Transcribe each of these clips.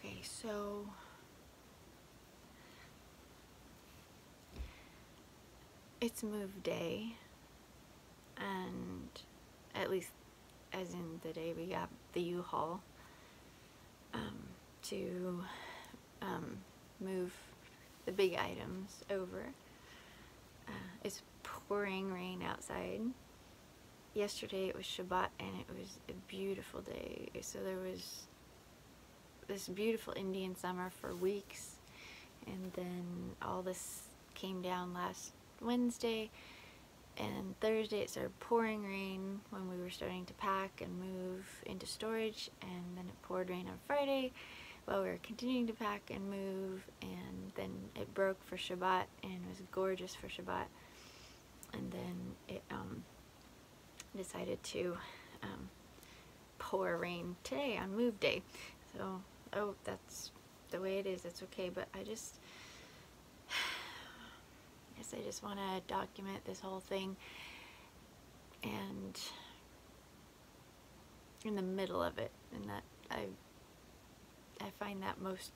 Okay, so it's move day, and at least as in the day we got the U-Haul to move the big items over. It's pouring rain outside. Yesterday it was Shabbat and it was a beautiful day, so there was this beautiful Indian summer for weeks, and then all this came down last Wednesday, and Thursday it started pouring rain when we were starting to pack and move into storage, and then it poured rain on Friday while we were continuing to pack and move, and then it broke for Shabbat and it was gorgeous for Shabbat, and then it decided to pour rain today on move day. So, oh, that's the way it is, that's okay, but I just want to document this whole thing, and in the middle of it, and that I find that most,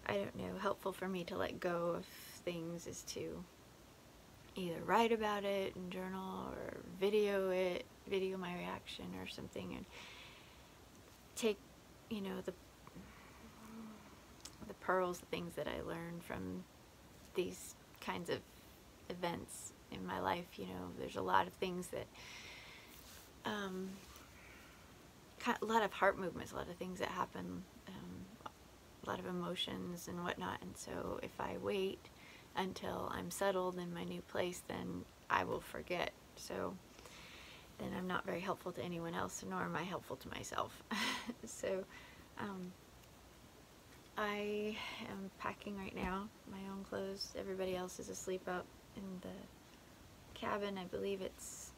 I don't know, helpful for me to let go of things is to either write about it and journal, or video my reaction or something, and take, you know, the pearls, the things that I learned from these kinds of events in my life. You know, there's a lot of things that, a lot of heart movements, a lot of things that happen, a lot of emotions and whatnot, and so if I wait until I'm settled in my new place, then I will forget. So then I'm not very helpful to anyone else, nor am I helpful to myself. So I am packing right now, my own clothes. Everybody else is asleep out in the cabin. I believe it's,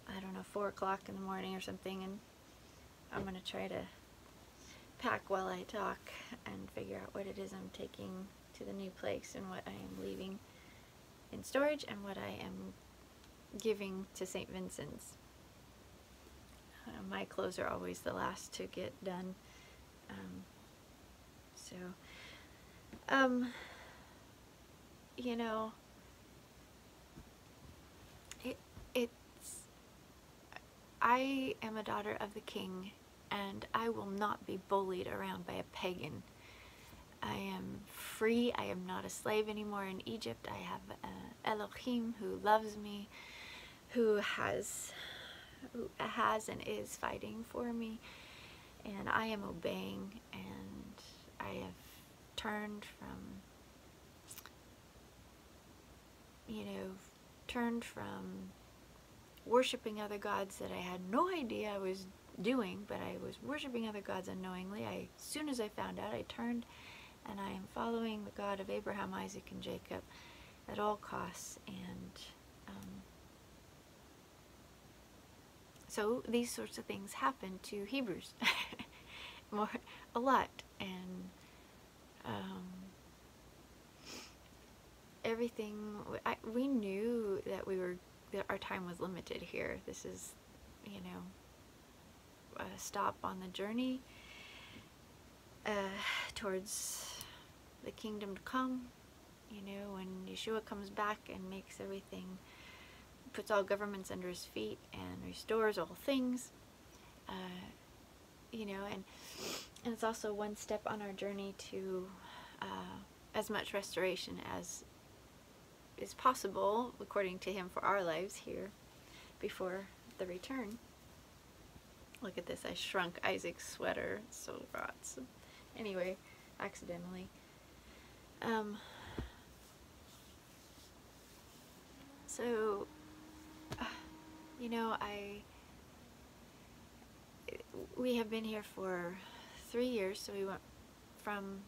I don't know, 4 o'clock in the morning or something, and I'm going to try to pack while I talk and figure out what it is I'm taking to the new place, and what I am leaving in storage, and what I am giving to St. Vincent's. My clothes are always the last to get done. You know, I am a daughter of the King, and I will not be bullied around by a pagan. I am free. I am not a slave anymore in Egypt. I have Elohim who loves me, who has and is fighting for me, and I am obeying, and I have turned from worshiping other gods that I had no idea I was doing, but I was worshiping other gods unknowingly. As soon as I found out, I turned, and I am following the God of Abraham, Isaac, and Jacob at all costs. And so these sorts of things happen to Hebrews a lot, and everything, we knew that our time was limited here. This is, you know, a stop on the journey towards the kingdom to come. You know, when Yahshua comes back and makes everything, puts all governments under his feet and restores all things, you know, and it's also one step on our journey to as much restoration as is possible according to him for our lives here before the return. Look at this, I shrunk Isaac's sweater, it's so rots. Anyway, accidentally. So, you know, we have been here for 3 years, so we went from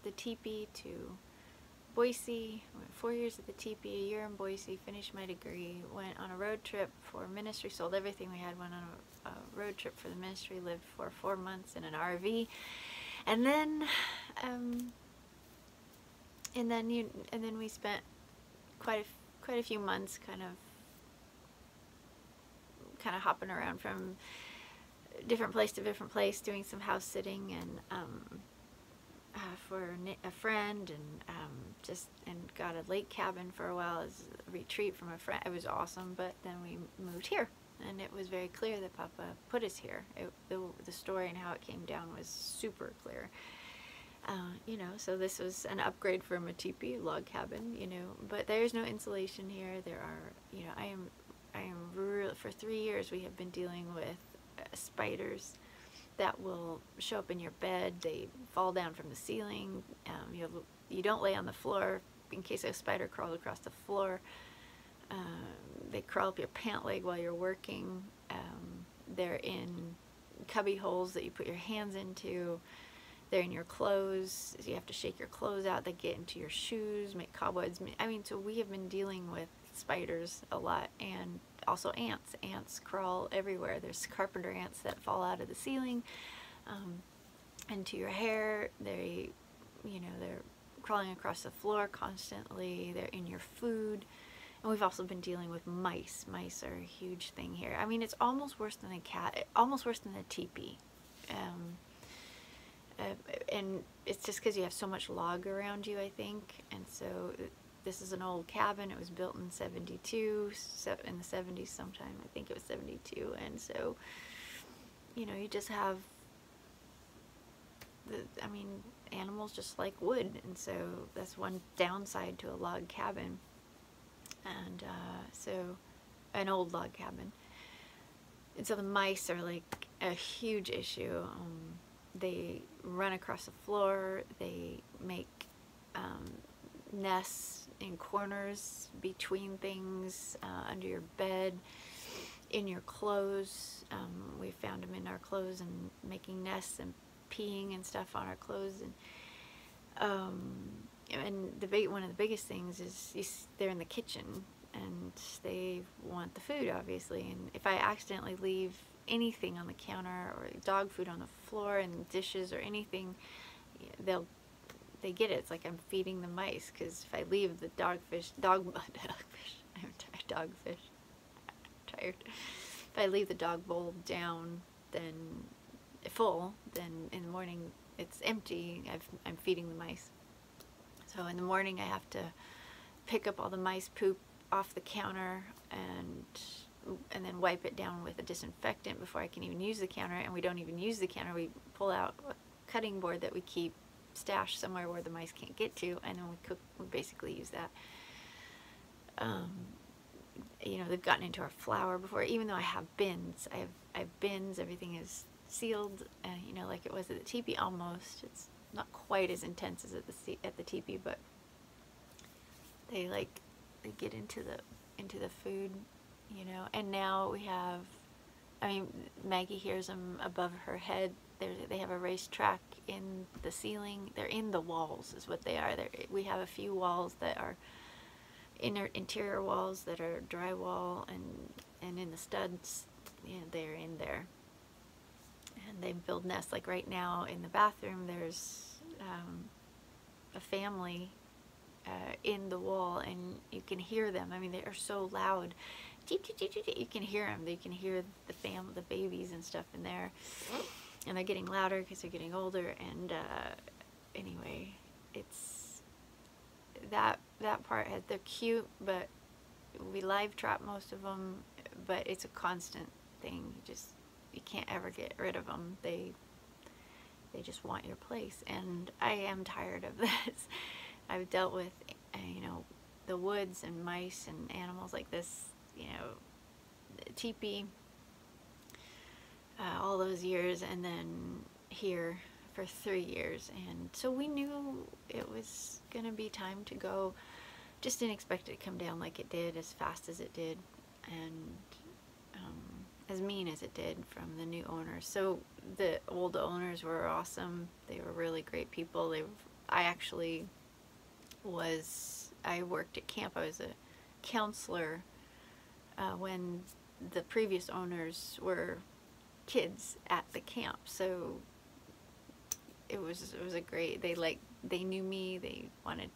the teepee to Boise, went 4 years at the teepee, a year in Boise, finished my degree, went on a road trip for ministry, sold everything we had, went on a road trip for the ministry, lived for 4 months in an RV, and then we spent quite a few months kind of hopping around from different place to different place, doing some house sitting and for a friend, and and got a lake cabin for a while as a retreat from a friend. It was awesome, but then we moved here, and it was very clear that Papa put us here. The story and how it came down was super clear. You know, so this was an upgrade from a teepee, log cabin, you know, but there's no insulation here. There are, you know, I am really, for 3 years we have been dealing with spiders that will show up in your bed. They fall down from the ceiling. You don't lay on the floor in case a spider crawls across the floor. They crawl up your pant leg while you're working. They're in cubby holes that you put your hands into. They're in your clothes. You have to shake your clothes out. They get into your shoes, make cobwebs. I mean, so we have been dealing with spiders a lot, and also ants. Ants crawl everywhere. There's carpenter ants that fall out of the ceiling into your hair. They, you know, they're crawling across the floor constantly. They're in your food. And we've also been dealing with mice. Mice are a huge thing here. I mean, it's almost worse than a cat, almost worse than a teepee. And it's just because you have so much log around you, I think. And so this is an old cabin. It was built in 72, in the 70s sometime. I think it was 72. And so, you know, you just have, I mean, animals just like wood. And so that's one downside to a log cabin. And so, an old log cabin. And so the mice are like a huge issue. They run across the floor. They make nests in corners, between things, under your bed, in your clothes. We found them in our clothes and making nests and peeing and stuff on our clothes. And one of the biggest things is they're in the kitchen and they want the food, obviously. And if I accidentally leave anything on the counter or dog food on the floor and dishes or anything, they get it. It's like I'm feeding the mice, because if I leave the dogfish, I'm tired. If I leave the dog bowl down, then full, then in the morning it's empty. I'm feeding the mice. So in the morning I have to pick up all the mice poop off the counter and then wipe it down with a disinfectant before I can even use the counter. And we don't even use the counter. We pull out a cutting board that we keep stashed somewhere where the mice can't get to, and then we basically use that. You know, they've gotten into our flour before, even though I have bins. I have bins. Everything is sealed, you know, like it was at the teepee almost. It's not quite as intense as at the teepee, but they get into the food, you know. And now we have, I mean, Maggie hears them above her head. They have a racetrack in the ceiling. They're in the walls is what they are. We have a few walls that are interior walls that are drywall, and in the studs, you know, they're in there. And they build nests. Like right now in the bathroom, there's a family in the wall, and you can hear them. I mean, they are so loud. You can hear them. You can hear the babies and stuff in there. And they're getting louder because they're getting older. And anyway, it's that part. They're cute, but we live trap most of them. But it's a constant thing. You can't ever get rid of them. They just want your place, and I am tired of this. I've dealt with, you know, the woods and mice and animals like this, you know, teepee, all those years, and then here for 3 years. And so we knew it was gonna be time to go. Just didn't expect it to come down like it did, as fast as it did, and as mean as it did from the new owners. So the old owners were awesome. They were really great people. I worked at camp. I was a counselor when the previous owners were kids at the camp. So it was a great, they knew me. They wanted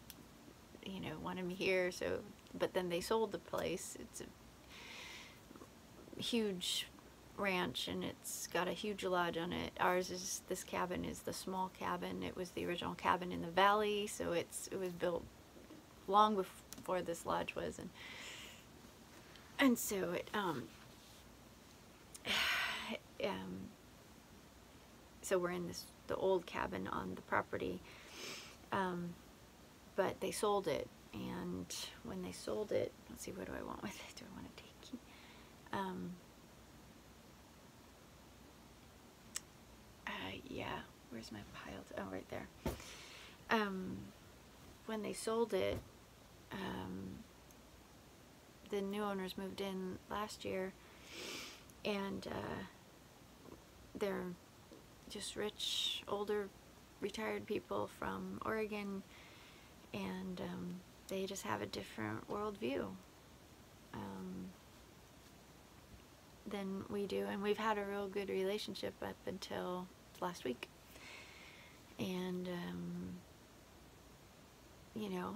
me here. So, but then they sold the place. It's a huge ranch, and it's got a huge lodge on it. Ours is, this cabin is the small cabin. It was the original cabin in the valley, so it was built long before this lodge was, and so it so we're in the old cabin on the property, but they sold it, and when they sold it, let's see, what do I want with it? Do I want to take it? Yeah, where's my pile? Oh, right there. When they sold it, the new owners moved in last year, and they're just rich, older, retired people from Oregon, and they just have a different worldview than we do, and we've had a real good relationship up until last week. And you know,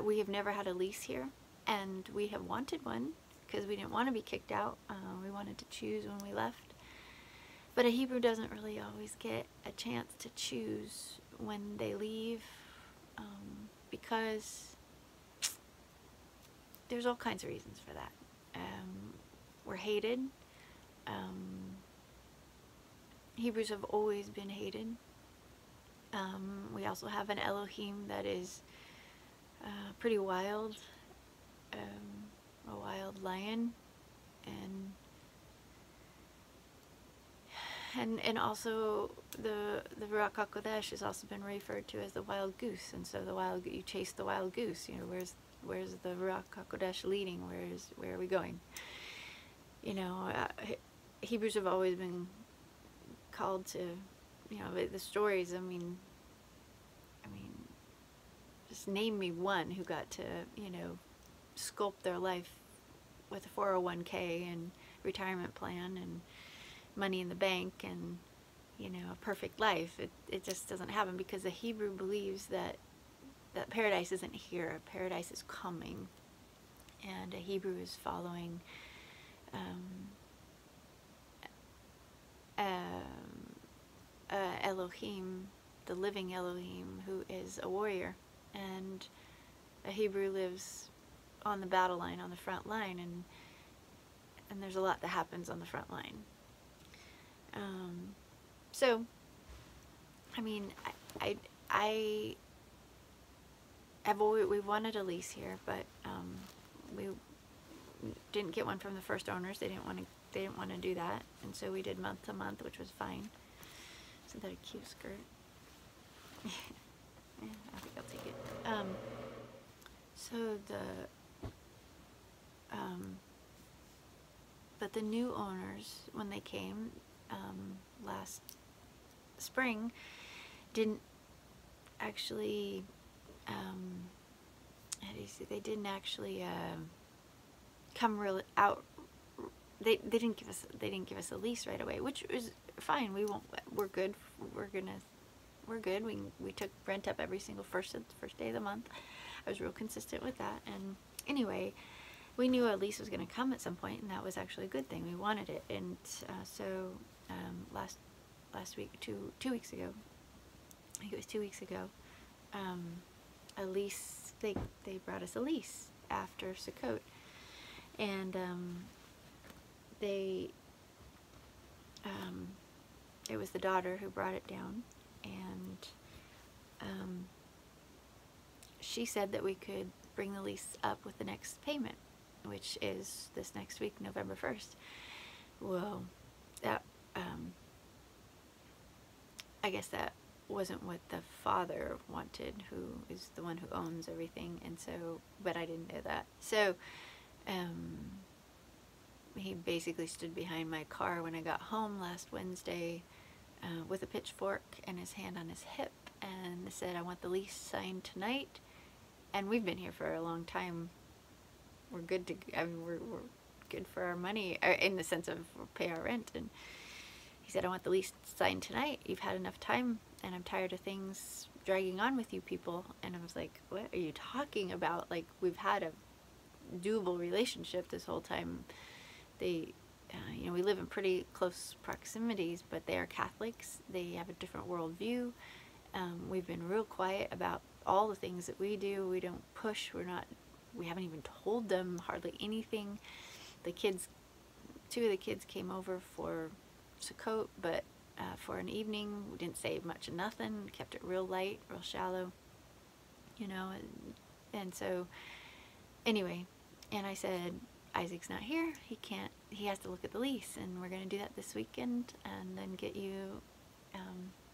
we have never had a lease here, and we have wanted one because we didn't want to be kicked out. We wanted to choose when we left, but a Hebrew doesn't really always get a chance to choose when they leave, because there's all kinds of reasons for that. We're hated. Hebrews have always been hated. We also have an Elohim that is pretty wild, a wild lion, and also the Ruach HaKodesh has also been referred to as the wild goose, and so you chase the wild goose. You know, where's the Ruach HaKodesh leading? Where are we going? You know, Hebrews have always been called to, you know, the stories. I mean, just name me one who got to, you know, sculpt their life with a 401k and retirement plan and money in the bank and, you know, a perfect life. It just doesn't happen, because the Hebrew believes that paradise isn't here. Paradise is coming, and a Hebrew is following Elohim, the living Elohim, who is a warrior, and a Hebrew lives on the battle line, on the front line, and there's a lot that happens on the front line. So, I mean, we wanted a lease here, but we didn't get one from the first owners. They didn't want to do that, and so we did month to month, which was fine. Isn't that a cute skirt? Yeah, I think I'll take it. But the new owners, when they came last spring, didn't actually, they didn't actually come really out. They didn't give us a lease right away, which is fine. We're good. We're good. We took rent up every single first day of the month. I was real consistent with that. And anyway, we knew a lease was going to come at some point, and that was actually a good thing. We wanted it, and so last week, 2 weeks ago, I think it was 2 weeks ago, a lease. They brought us a lease after Sukkot, and it was the daughter who brought it down, and she said that we could bring the lease up with the next payment, which is this next week, November 1st. Well, that I guess that wasn't what the father wanted, who is the one who owns everything, and so, but I didn't know that. So he basically stood behind my car when I got home last Wednesday with a pitchfork and his hand on his hip, and said, "I want the lease signed tonight." And we've been here for a long time. We're good to, I mean, we're good for our money, in the sense of pay our rent. And he said, "I want the lease signed tonight. You've had enough time, and I'm tired of things dragging on with you people." And I was like, "What are you talking about? Like, we've had a doable relationship this whole time." you know, we live in pretty close proximities, but they are Catholics. They have a different worldview. We've been real quiet about all the things that we do. We don't push. We haven't even told them hardly anything. The kids, 2 of the kids came over for Sukkot, but for an evening, we didn't say much of nothing. Kept it real light, real shallow, you know. And so, anyway, and I said, Isaac's not here. He has to look at the lease, and we're going to do that this weekend, and then get you,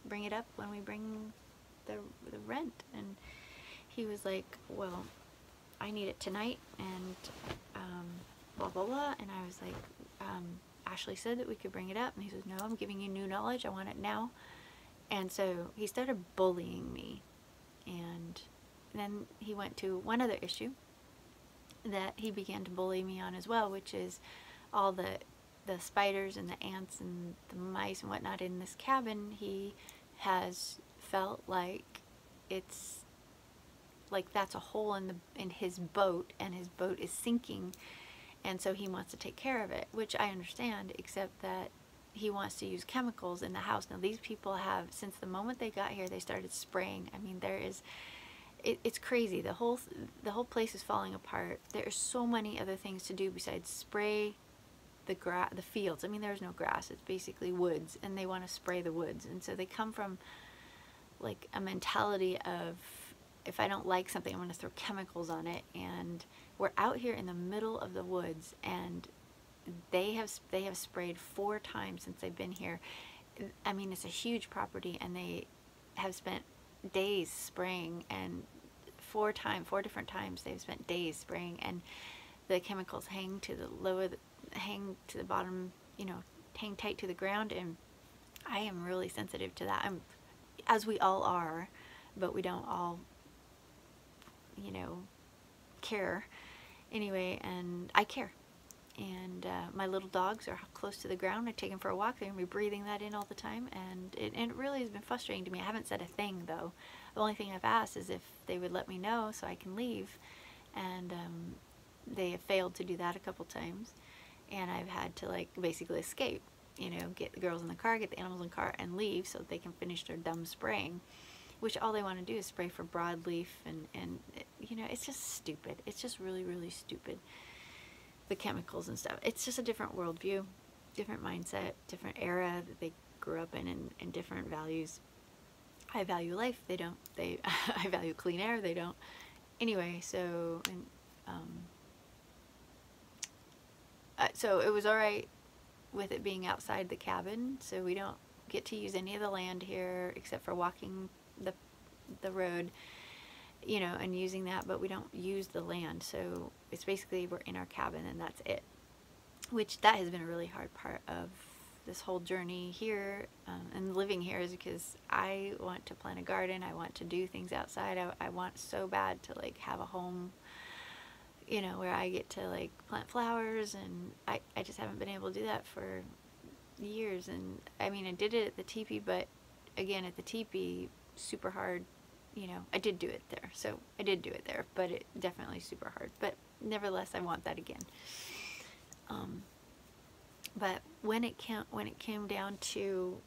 bring it up when we bring the rent. And he was like, well, I need it tonight, and blah, blah, blah. And I was like, Ashley said that we could bring it up. And he says, no, I'm giving you new knowledge. I want it now. And so he started bullying me. And then he went to one other issue that he began to bully me on as well, which is all the spiders and the ants and the mice and whatnot in this cabin. He has felt like it's like that's a hole in his boat, and his boat is sinking, and so he wants to take care of it, which I understand, except that he wants to use chemicals in the house. Now, these people have, since the moment they got here, they started spraying. I mean, it's crazy. The whole place is falling apart. There are so many other things to do besides spray the fields. I mean, there's no grass. It's basically woods, and they want to spray the woods. And so they come from like a mentality of, if I don't like something, I'm going to throw chemicals on it. And we're out here in the middle of the woods, and they have sprayed 4 times since they've been here. I mean, it's a huge property, and they have spent days spraying, and 4 different times they've spent days spraying, and the chemicals hang to the bottom, you know, hang tight to the ground. And I am really sensitive to that, as we all are, but we don't all, you know, care anyway. And I care. And my little dogs are close to the ground. I take them for a walk. They're going to be breathing that in all the time. And it really has been frustrating to me. I haven't said a thing, though. The only thing I've asked is if they would let me know so I can leave. And they have failed to do that a couple times. And I've had to, like, basically escape. You know, get the girls in the car, get the animals in the car, and leave so that they can finish their dumb spraying. Which all they want to do is spray for broadleaf. And you know, it's just stupid. It's just really, really stupid. The chemicals and stuff. It's just a different worldview, different mindset, different era that they grew up in, and different values. I value life. They don't. I value clean air. They don't. Anyway, so so it was all right with it being outside the cabin. So we don't get to use any of the land here except for walking the road, you know, and using that, but we don't use the land. So it's basically we're in our cabin, and that's it. Which that has been a really hard part of this whole journey here, and living here, is because I want to plant a garden. I want to do things outside. I want so bad to, like, have a home, you know, where I get to, like, plant flowers, and I just haven't been able to do that for years. And I mean, I did it at the teepee, but again, at the teepee, super hard. You know, I did do it there, so I did do it there, but it definitely super hard. But nevertheless, I want that again. But when it came down to,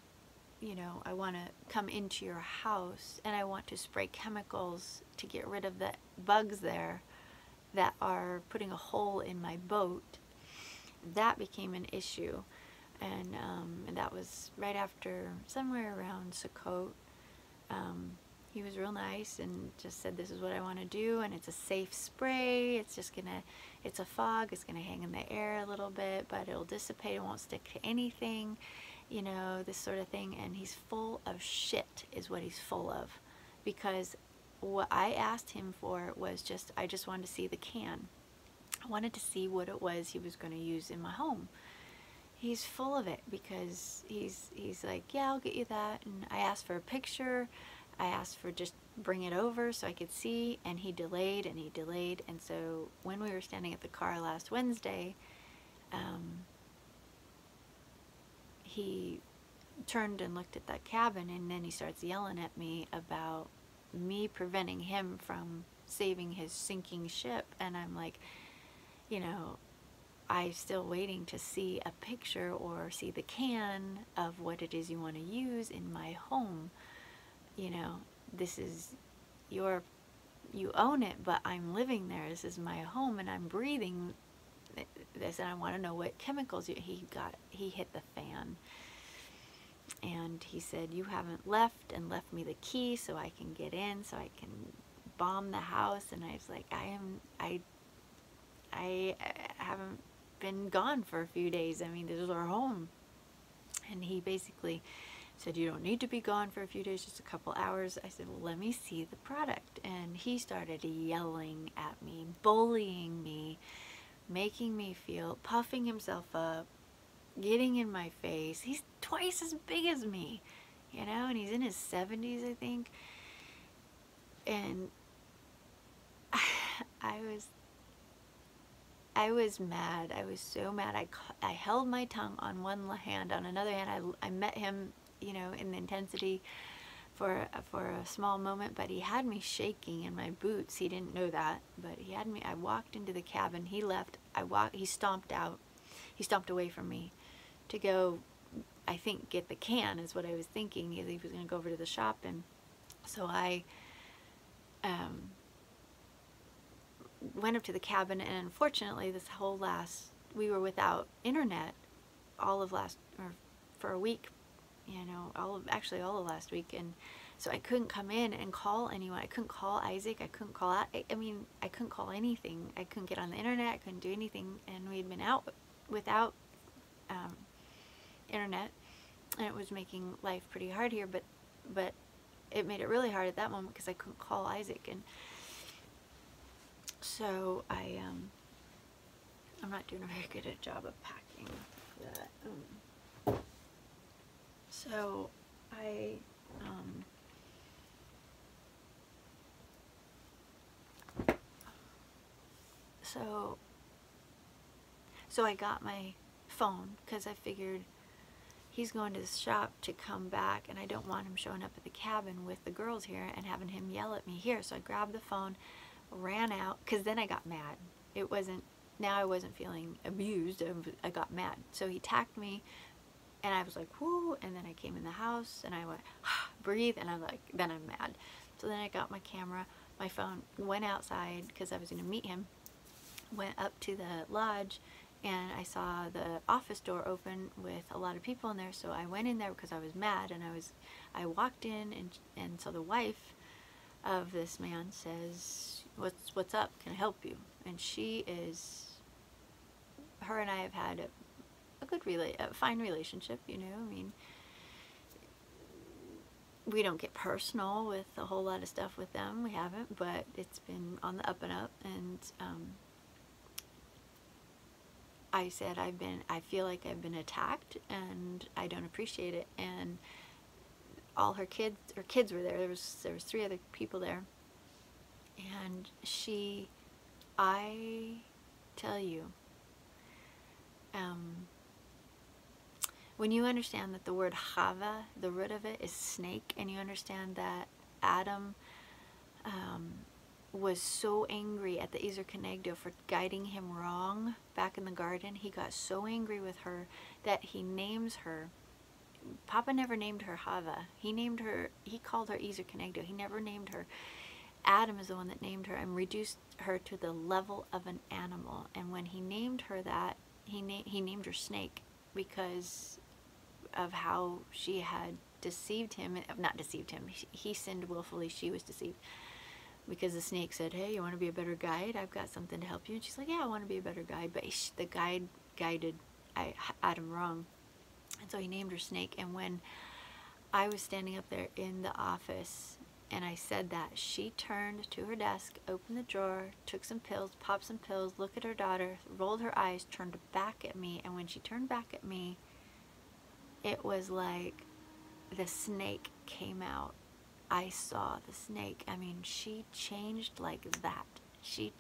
you know, I want to come into your house and I want to spray chemicals to get rid of the bugs there that are putting a hole in my boat, that became an issue. And that was right after, somewhere around Sukkot. He was real nice and just said, this is what I want to do, and it's a safe spray. It's just gonna, it's a fog, it's gonna hang in the air a little bit, but it'll dissipate, it won't stick to anything, you know, this sort of thing. And he's full of shit, is what he's full of, because what I asked him for was just, I just wanted to see the can. I wanted to see what it was he was going to use in my home. He's full of it, because he's like, yeah, I'll get you that. And I asked for a picture. I asked for just bring it over so I could see, and he delayed and he delayed. And so when we were standing at the car last Wednesday, he turned and looked at that cabin, and then he starts yelling at me about me preventing him from saving his sinking ship. And I'm like, you know, I'm still waiting to see a picture or see the can of what it is you want to use in my home. You know, this is your, you own it, but I'm living there. This is my home, and I'm breathing this, and I want to know what chemicals he hit the fan. And he said, you haven't left me the key so I can get in, so I can bomb the house. And I was like, I haven't been gone for a few days. I mean, this is our home. And he basically said, you don't need to be gone for a few days, just a couple hours. I said, well, let me see the product. And he started yelling at me, bullying me, making me feel, puffing himself up, getting in my face. He's twice as big as me, you know, and he's in his 70s, I think. And I was mad. I was so mad. I held my tongue on one hand. On another hand, I met him, you know, in the intensity for a small moment, but he had me shaking in my boots. He didn't know that, but he had me. I walked into the cabin. He left. He stomped out. He stomped away from me to go, I think, get the can is what I was thinking. He was going to go over to the shop. And so I went up to the cabin, and unfortunately we were without internet all of for a week, you know, all of last week. And so I couldn't come in and call anyone. I couldn't call Isaac. I couldn't call out. I mean, I couldn't call anything. I couldn't get on the internet. I couldn't do anything. And we had been out without internet, and it was making life pretty hard here. But it made it really hard at that moment because I couldn't call Isaac. And so I'm not doing a very good job of packing that. So I got my phone because I figured he's going to the shop to come back, and I don't want him showing up at the cabin with the girls here and having him yell at me here. So I grabbed the phone, ran out, because then I got mad. Now I wasn't feeling abused. I got mad. So he tacked me, and I was like, whoo, and then I came in the house, and I went, breathe, and then I'm mad. So then I got my camera, my phone, went outside, because I was going to meet him, went up to the lodge, and I saw the office door open with a lot of people in there. So I went in there because I was mad, and I walked in, and so the wife of this man says, what's up? Can I help you? And her and I have had a fine relationship, you know. I mean, we don't get personal with a whole lot of stuff with them. We haven't, but it's been on the up and up. And I said, I feel like I've been attacked, and I don't appreciate it. And all her kids were there. There was 3 other people there. And I tell you, when you understand that the word Chava, the root of it is snake, and you understand that Adam was so angry at the Ezer Kenegdo for guiding him wrong back in the garden, he got so angry with her that he names her. Papa never named her Chava. He called her Ezer Kenegdo. He never named her. Adam is the one that named her and reduced her to the level of an animal. And when he named her that, he named her Snake because of how she had deceived him. Not deceived him. He sinned willfully. She was deceived. Because the snake said, hey, you want to be a better guide? I've got something to help you. And she's like, yeah, I want to be a better guide. But the guide guided Adam wrong. And so he named her Snake. And when I was standing up there in the office and I said that, she turned to her desk, opened the drawer, took some pills, popped some pills, looked at her daughter, rolled her eyes, turned back at me. And when she turned back at me, it was like the snake came out. I saw the snake. I mean, she changed like that. She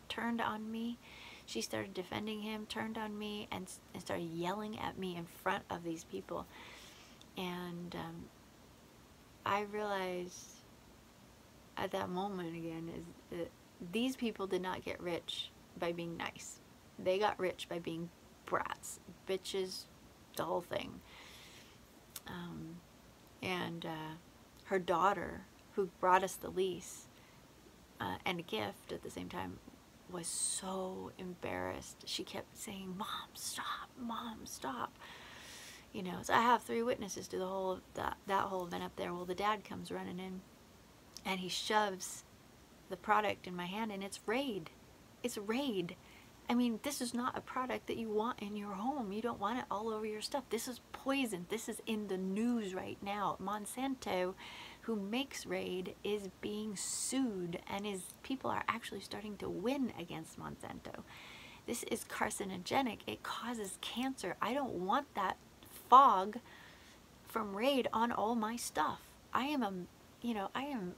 turned on me. She started defending him, turned on me, and started yelling at me in front of these people. And I realized at that moment again is that these people did not get rich by being nice. They got rich by being brats, bitches, the whole thing. And her daughter, who brought us the lease and a gift at the same time, was so embarrassed. She kept saying, "Mom, stop! Mom, stop!" You know, so I have 3 witnesses to the whole that whole event up there. Well, the dad comes running in, and he shoves the product in my hand, and it's Raid. It's Raid. I mean, this is not a product that you want in your home. You don't want it all over your stuff. This is poison. This is in the news right now. Monsanto, who makes Raid, is being sued, and people are actually starting to win against Monsanto. This is carcinogenic. It causes cancer. I don't want that fog from Raid on all my stuff. I am a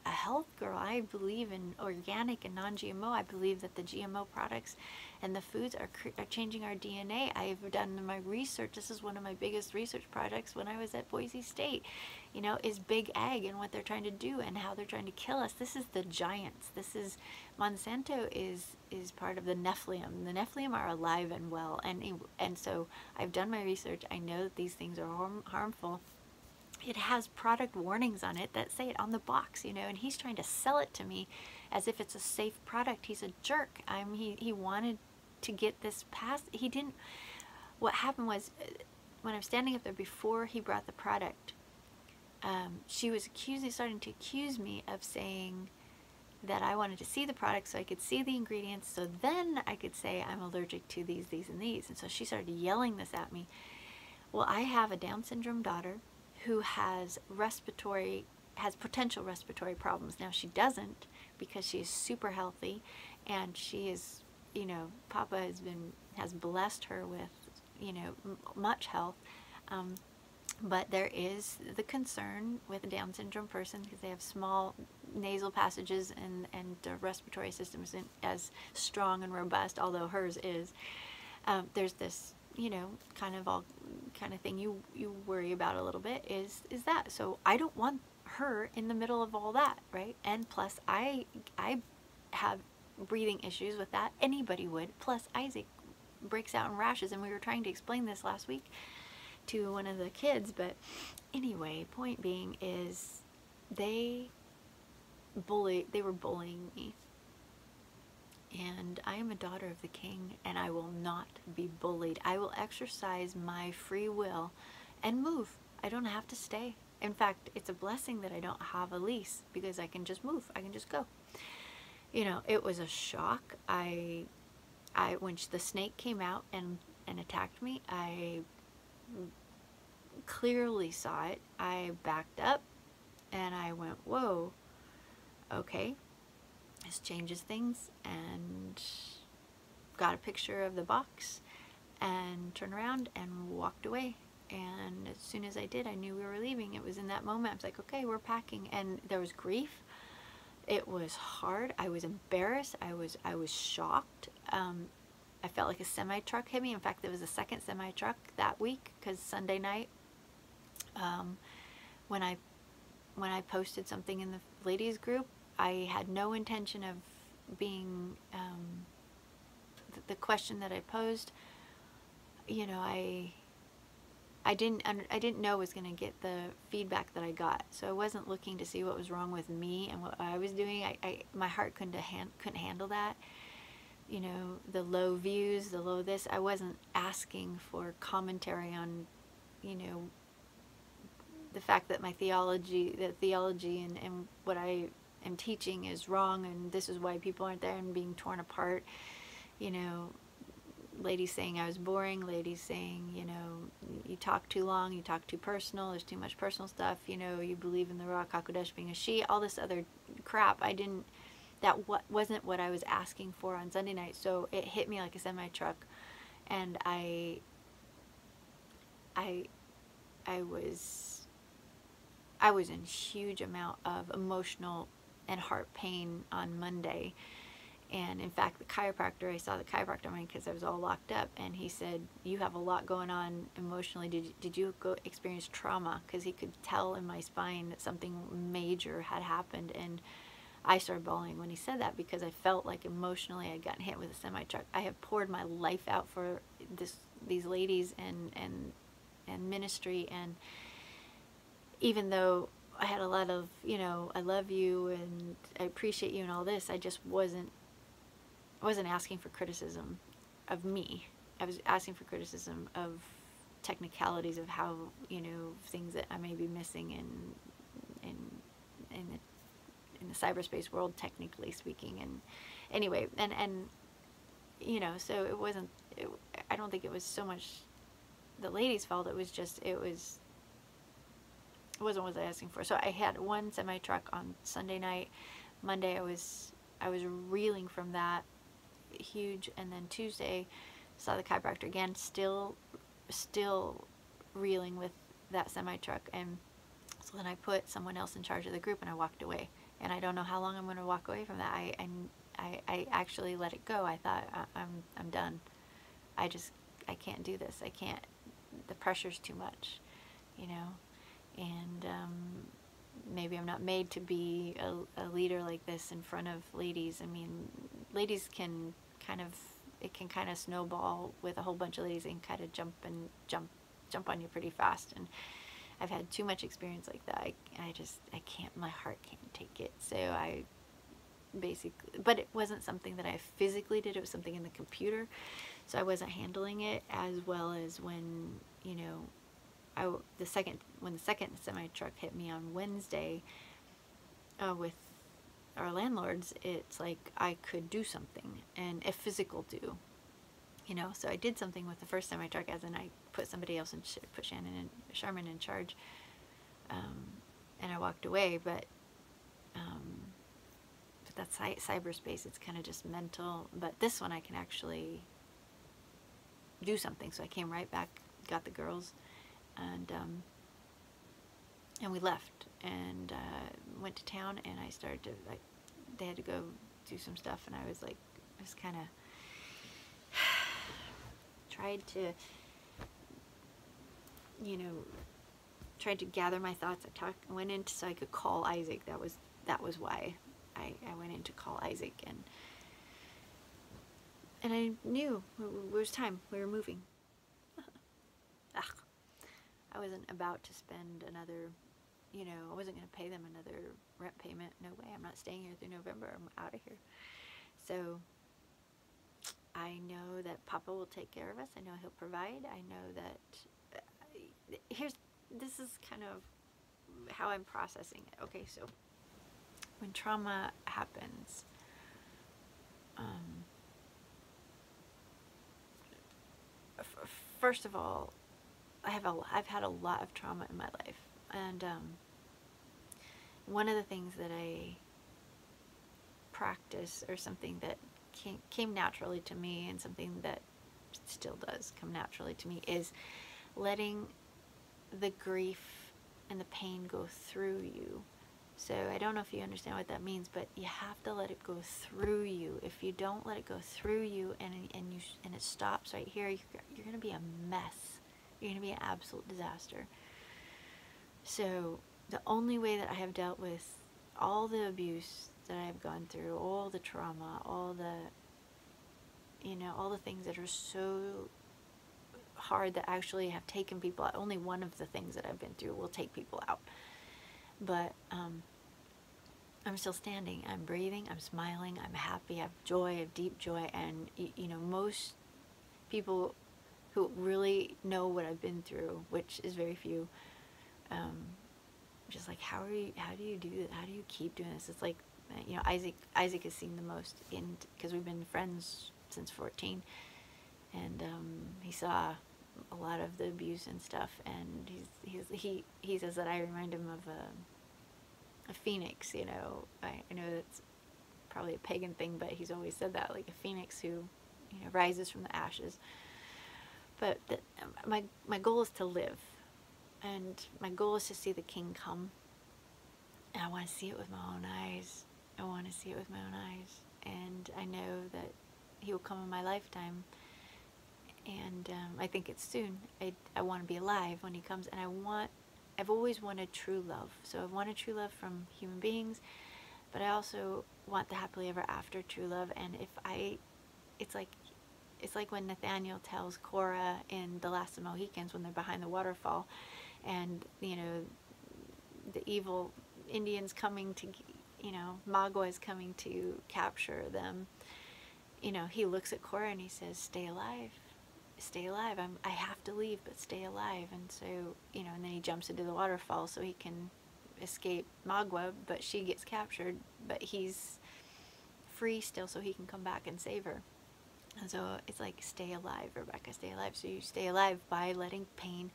health girl. I believe in organic and non-GMO. I believe that the GMO products and the foods are changing our DNA. I've done my research. This is one of my biggest research projects when I was at Boise State, you know, is Big Ag and what they're trying to do and how they're trying to kill us. This is the giants. This is, Monsanto is part of the Nephilim. The Nephilim are alive and well. And so I've done my research. I know that these things are harmful. It has product warnings on it that say it on the box, you know, and he's trying to sell it to me as if it's a safe product. He's a jerk. He wanted to get this past. He didn't. What happened was, when I was standing up there before he brought the product, she was starting to accuse me of saying that I wanted to see the product so I could see the ingredients, so then I could say I'm allergic to these, and these. And so she started yelling this at me. Well, I have a Down syndrome daughter who has potential respiratory problems. Now she doesn't, because she is super healthy, and she is, you know, Papa has blessed her with, you know, much health. But there is the concern with a Down syndrome person, because they have small nasal passages and the respiratory system isn't as strong and robust, although hers is. There's this, you know, kind of thing you worry about a little bit is that. So I don't want her in the middle of all that, right? And plus I have breathing issues with that. Anybody would. Plus Isaac breaks out in rashes, and we were trying to explain this last week to one of the kids. But anyway, point being is they were bullying me. And I am a daughter of the King, and I will not be bullied. I will exercise my free will and move. I don't have to stay. In fact, it's a blessing that I don't have a lease, because I can just move. I can just go. You know, it was a shock. When the snake came out and attacked me, I clearly saw it. I backed up, and I went, whoa, okay. This changes things, and got a picture of the box and turned around and walked away. And as soon as I did, I knew we were leaving. It was in that moment I was like, okay, we're packing. And there was grief. It was hard. I was embarrassed. I was shocked. I felt like a semi-truck hit me. In fact, there was a second semi-truck that week, because Sunday night, when I posted something in the ladies group, I had no intention of being, the question that I posed, you know, I didn't know I was going to get the feedback that I got. So I wasn't looking to see what was wrong with me and what I was doing. My heart couldn't handle that. You know, the low views, the low this. I wasn't asking for commentary on, you know, the fact that my theology and what I am teaching is wrong, and this is why people aren't there, and being torn apart. You know, ladies saying I was boring, ladies saying, you know, you talk too long, you talk too personal, there's too much personal stuff, you know, you believe in the Ruach HaKodesh being a she, all this other crap. Wasn't what I was asking for on Sunday night. So it hit me like a semi-truck, and I was in huge amount of emotional and heart pain on Monday. And in fact, I saw the chiropractor because I was all locked up, and he said, you have a lot going on emotionally. Did you go experience trauma? Because he could tell in my spine that something major had happened. And I started bawling when he said that, because I felt like emotionally I'd gotten hit with a semi-truck. I have poured my life out for these ladies and ministry, and even though I had a lot of, you know, I love you and I appreciate you and all this, I just wasn't asking for criticism of me. I was asking for criticism of technicalities of how, you know, things that I may be missing in the cyberspace world, technically speaking. And anyway, and you know, so it wasn't, I don't think it was so much the ladies' fault. It was just, it wasn't what I was asking for. So I had one semi-truck on Sunday night. Monday I was reeling from that, huge. And then Tuesday saw the chiropractor again, still reeling with that semi-truck. And so then I put someone else in charge of the group and I walked away. And I don't know how long I'm going to walk away from that. I actually let it go. I thought, I'm done. I can't do this. I can't, the pressure's too much, you know. And maybe I'm not made to be a leader like this in front of ladies. I mean, ladies can kind of snowball with a whole bunch of ladies and kind of jump on you pretty fast. And I've had too much experience like that. I can't, my heart can't take it. So I basically, but it wasn't something that I physically did. It was something in the computer. So I wasn't handling it as well as when, you know, when the second semi-truck hit me on Wednesday with our landlords, it's like I could do something, and a physical do, you know. So I did something with the first semi-truck, as in I put somebody else in, put Sharman in charge, and I walked away. But that's cyberspace. It's kind of just mental. But this one I can actually do something. So I came right back, got the girls, and we left and went to town, and I started to, like, they had to go do some stuff, and I was like, just kind of tried to, you know, tried to gather my thoughts. I went in so I could call Isaac. That was why I went in to call Isaac, and I knew it was time. We were moving. I wasn't about to spend another, you know, I wasn't going to pay them another rent payment. No way. I'm not staying here through November. I'm out of here. So I know that Papa will take care of us. I know he'll provide. I know that this is kind of how I'm processing it. Okay, so when trauma happens, first of all, I've had a lot of trauma in my life, and one of the things that I practice, or something that came naturally to me, and something that still does come naturally to me, is letting the grief and the pain go through you. So I don't know if you understand what that means, but you have to let it go through you. If you don't let it go through you, and it stops right here, you're going to be a mess. You're going to be an absolute disaster. So the only way that I have dealt with all the abuse that I've gone through, all the trauma, all the, you know, all the things that are so hard that actually have taken people out. Only one of the things that I've been through will take people out. But I'm still standing. I'm breathing. I'm smiling. I'm happy. I have joy. I have deep joy. And, you know, most people who really know what I've been through, which is very few, just like, how do you do that? How do you keep doing this? It's like, you know, Isaac has seen the most, because we've been friends since 14, and he saw a lot of the abuse and stuff, and he says that I remind him of a phoenix. You know, I know that's probably a pagan thing, but he's always said that, like a phoenix who, you know, rises from the ashes. But my goal is to live, and my goal is to see the King come, and I want to see it with my own eyes. I want to see it with my own eyes, and I know that he will come in my lifetime, and I think it's soon. I want to be alive when he comes, and I've always wanted true love. So I've wanted true love from human beings. but I also want the happily ever after true love. And it's like when Nathaniel tells Korah in The Last of the Mohicans, when they're behind the waterfall, and the evil Indians coming to, Magua is coming to capture them. He looks at Korah and he says, "Stay alive. Stay alive. I have to leave, but stay alive." And so, and then he jumps into the waterfall so he can escape Magua, but she gets captured, but he's free still, so he can come back and save her. And so it's like, stay alive, Rebekah, stay alive. So you stay alive by letting pain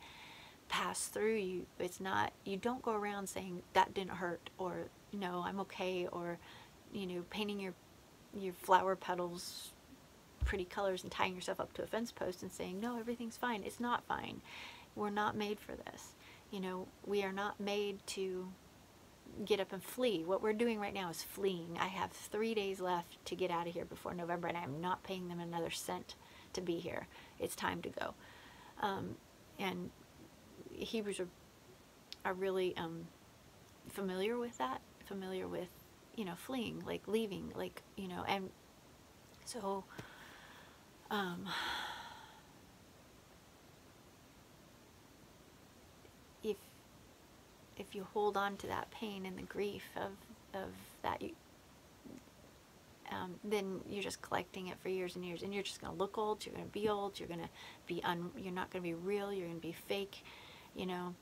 pass through you. It's not, you don't go around saying that didn't hurt, or no, I'm okay, or painting your flower petals pretty colors and tying yourself up to a fence post and saying, no, everything's fine. It's not fine. We're not made for this. We are not made to get up and flee. What we're doing right now is fleeing. I have 3 days left to get out of here before November, and I'm not paying them another cent to be here. It's time to go. And Hebrews are really familiar with that, familiar with, fleeing, like leaving, like, and so if you hold on to that pain and the grief of that, then you're just collecting it for years and years, and you're just going to look old, you're going to be old, you're going to be you're not going to be real, you're going to be fake, your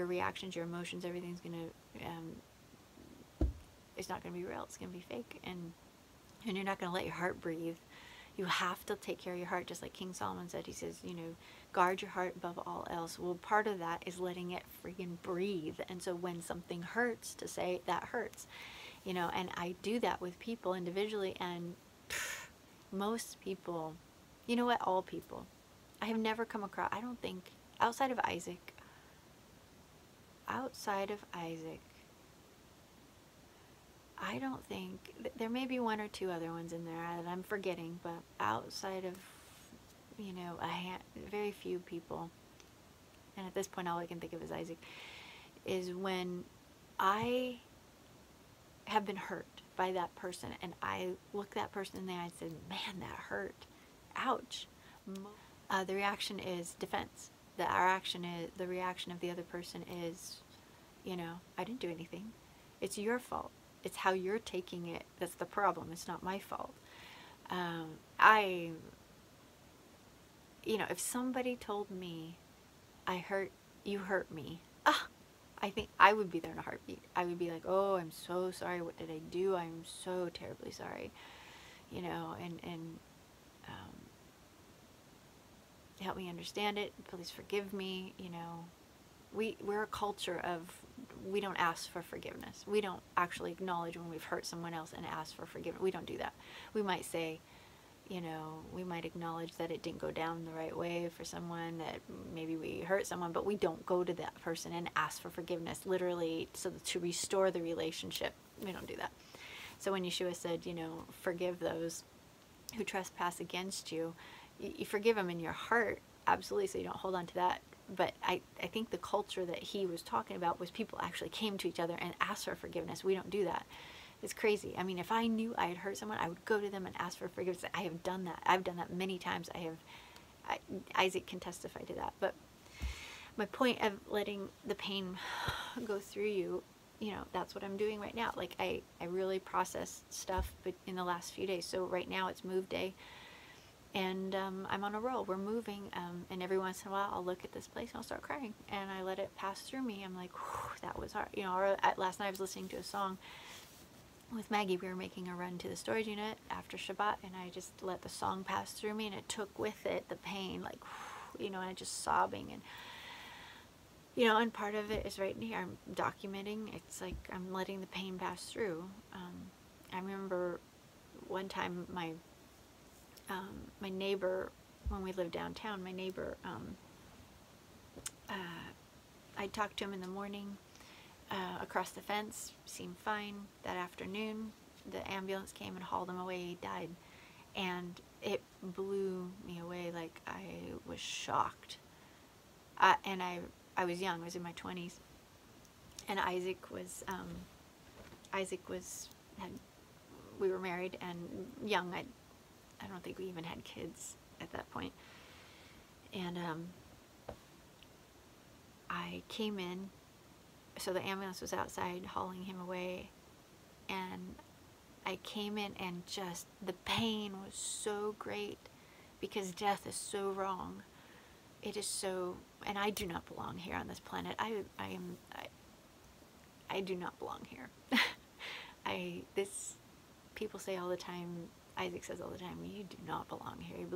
reactions, your emotions, everything's going to, it's not going to be real, it's going to be fake, and you're not going to let your heart breathe. You have to take care of your heart, just like King Solomon said. He says, guard your heart above all else. Well, part of that is letting it freaking breathe. And so when something hurts, to say that hurts, and I do that with people individually, and most people, all people, I have never come across, I don't think, outside of Isaac, I don't think, there may be one or two other ones in there that I'm forgetting, but outside of, very few people, and at this point all I can think of is Isaac, is when I have been hurt by that person, and I look that person in the eye and said, man, that hurt, ouch. The reaction is defense. The reaction of the other person is, I didn't do anything. It's your fault. It's how you're taking it that's the problem. It's not my fault. If somebody told me, you hurt me, I think I would be there in a heartbeat. I would be like, oh, I'm so sorry. What did I do? I'm so terribly sorry. And help me understand it. Please forgive me. We're a culture of, we don't ask for forgiveness. We don't actually acknowledge when we've hurt someone else and ask for forgiveness. We don't do that. We might say, we might acknowledge that it didn't go down the right way for someone, that maybe we hurt someone, but we don't go to that person and ask for forgiveness, literally, so to restore the relationship. We don't do that. So when Yahshua said, forgive those who trespass against you, you forgive them in your heart, absolutely, so you don't hold on to that. But I think the culture that he was talking about was people actually came to each other and asked for forgiveness. We don't do that. It's crazy. I mean, if I knew I had hurt someone, I would go to them and ask for forgiveness. I have done that. I've done that many times. Isaac can testify to that. But my point of letting the pain go through you, that's what I'm doing right now. Like, I really processed stuff but in the last few days. So right now it's move day. And I'm on a roll. We're moving, and every once in a while I'll look at this place and I'll start crying, and I let it pass through me. I'm like, that was hard. Or last night I was listening to a song with Maggie. We were making a run to the storage unit after Shabbat, and I just let the song pass through me, and it took with it the pain, like, and I'm just sobbing, and and part of it is right here. I'm documenting. It's like I'm letting the pain pass through. I remember one time my neighbor, when we lived downtown, my neighbor, I talked to him in the morning, across the fence, seemed fine. That afternoon, the ambulance came and hauled him away. He died. And it blew me away. Like, I was shocked. And I was young. I was in my 20s. And Isaac was Isaac we were married and young. I don't think we even had kids at that point. And I came in, so the ambulance was outside hauling him away, and I came in and just the pain was so great because death is so wrong. It is so, and I do not belong here on this planet. I do not belong here. People say all the time, Isaac says all the time, you do not belong here. You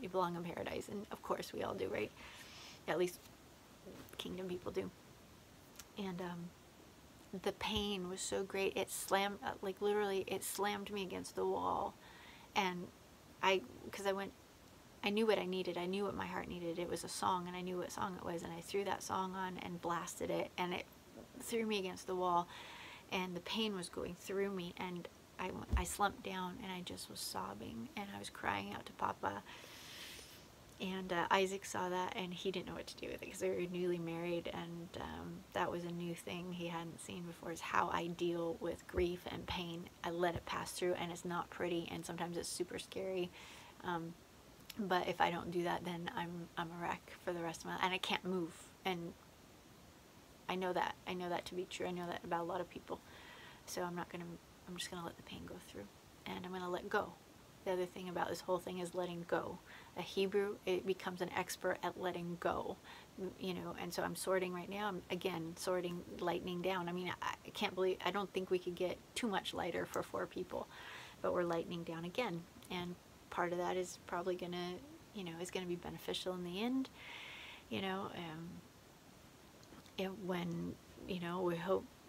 belong in paradise. And of course we all do, right? At least kingdom people do. And the pain was so great. It slammed, like literally it slammed me against the wall. And because I knew what I needed. I knew what my heart needed. It was a song, and I knew what song it was. And I threw that song on and blasted it, and it threw me against the wall. And the pain was going through me, and I slumped down, and I just was sobbing, and I was crying out to Papa. And Isaac saw that, and he didn't know what to do with it because they were newly married, and that was a new thing he hadn't seen before, is how I deal with grief and pain. I let it pass through, and it's not pretty, and sometimes it's super scary. But if I don't do that, then I'm a wreck for the rest of my life, and I can't move. And I know that. I know that to be true. I know that about a lot of people. So I'm just gonna let the pain go through, and I'm gonna let go. The other thing about this whole thing is letting go. A Hebrew, it becomes an expert at letting go, you know. And so I'm sorting right now. I'm again sorting, lightening down. I mean, I don't think we could get too much lighter for 4 people, but we're lightening down again. And part of that is probably gonna, you know, is gonna be beneficial in the end, you know. When, you know,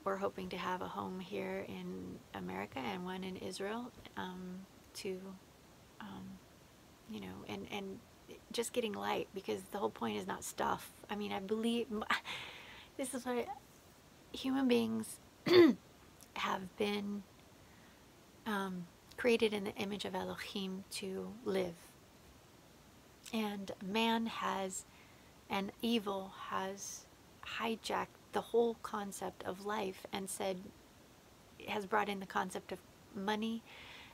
we're hoping to have a home here in America and one in Israel, you know, and just getting light, because the whole point is not stuff. I mean, I believe this is what human beings have been created in the image of Elohim to live, and man and evil has hijacked the whole concept of life and has brought in the concept of money,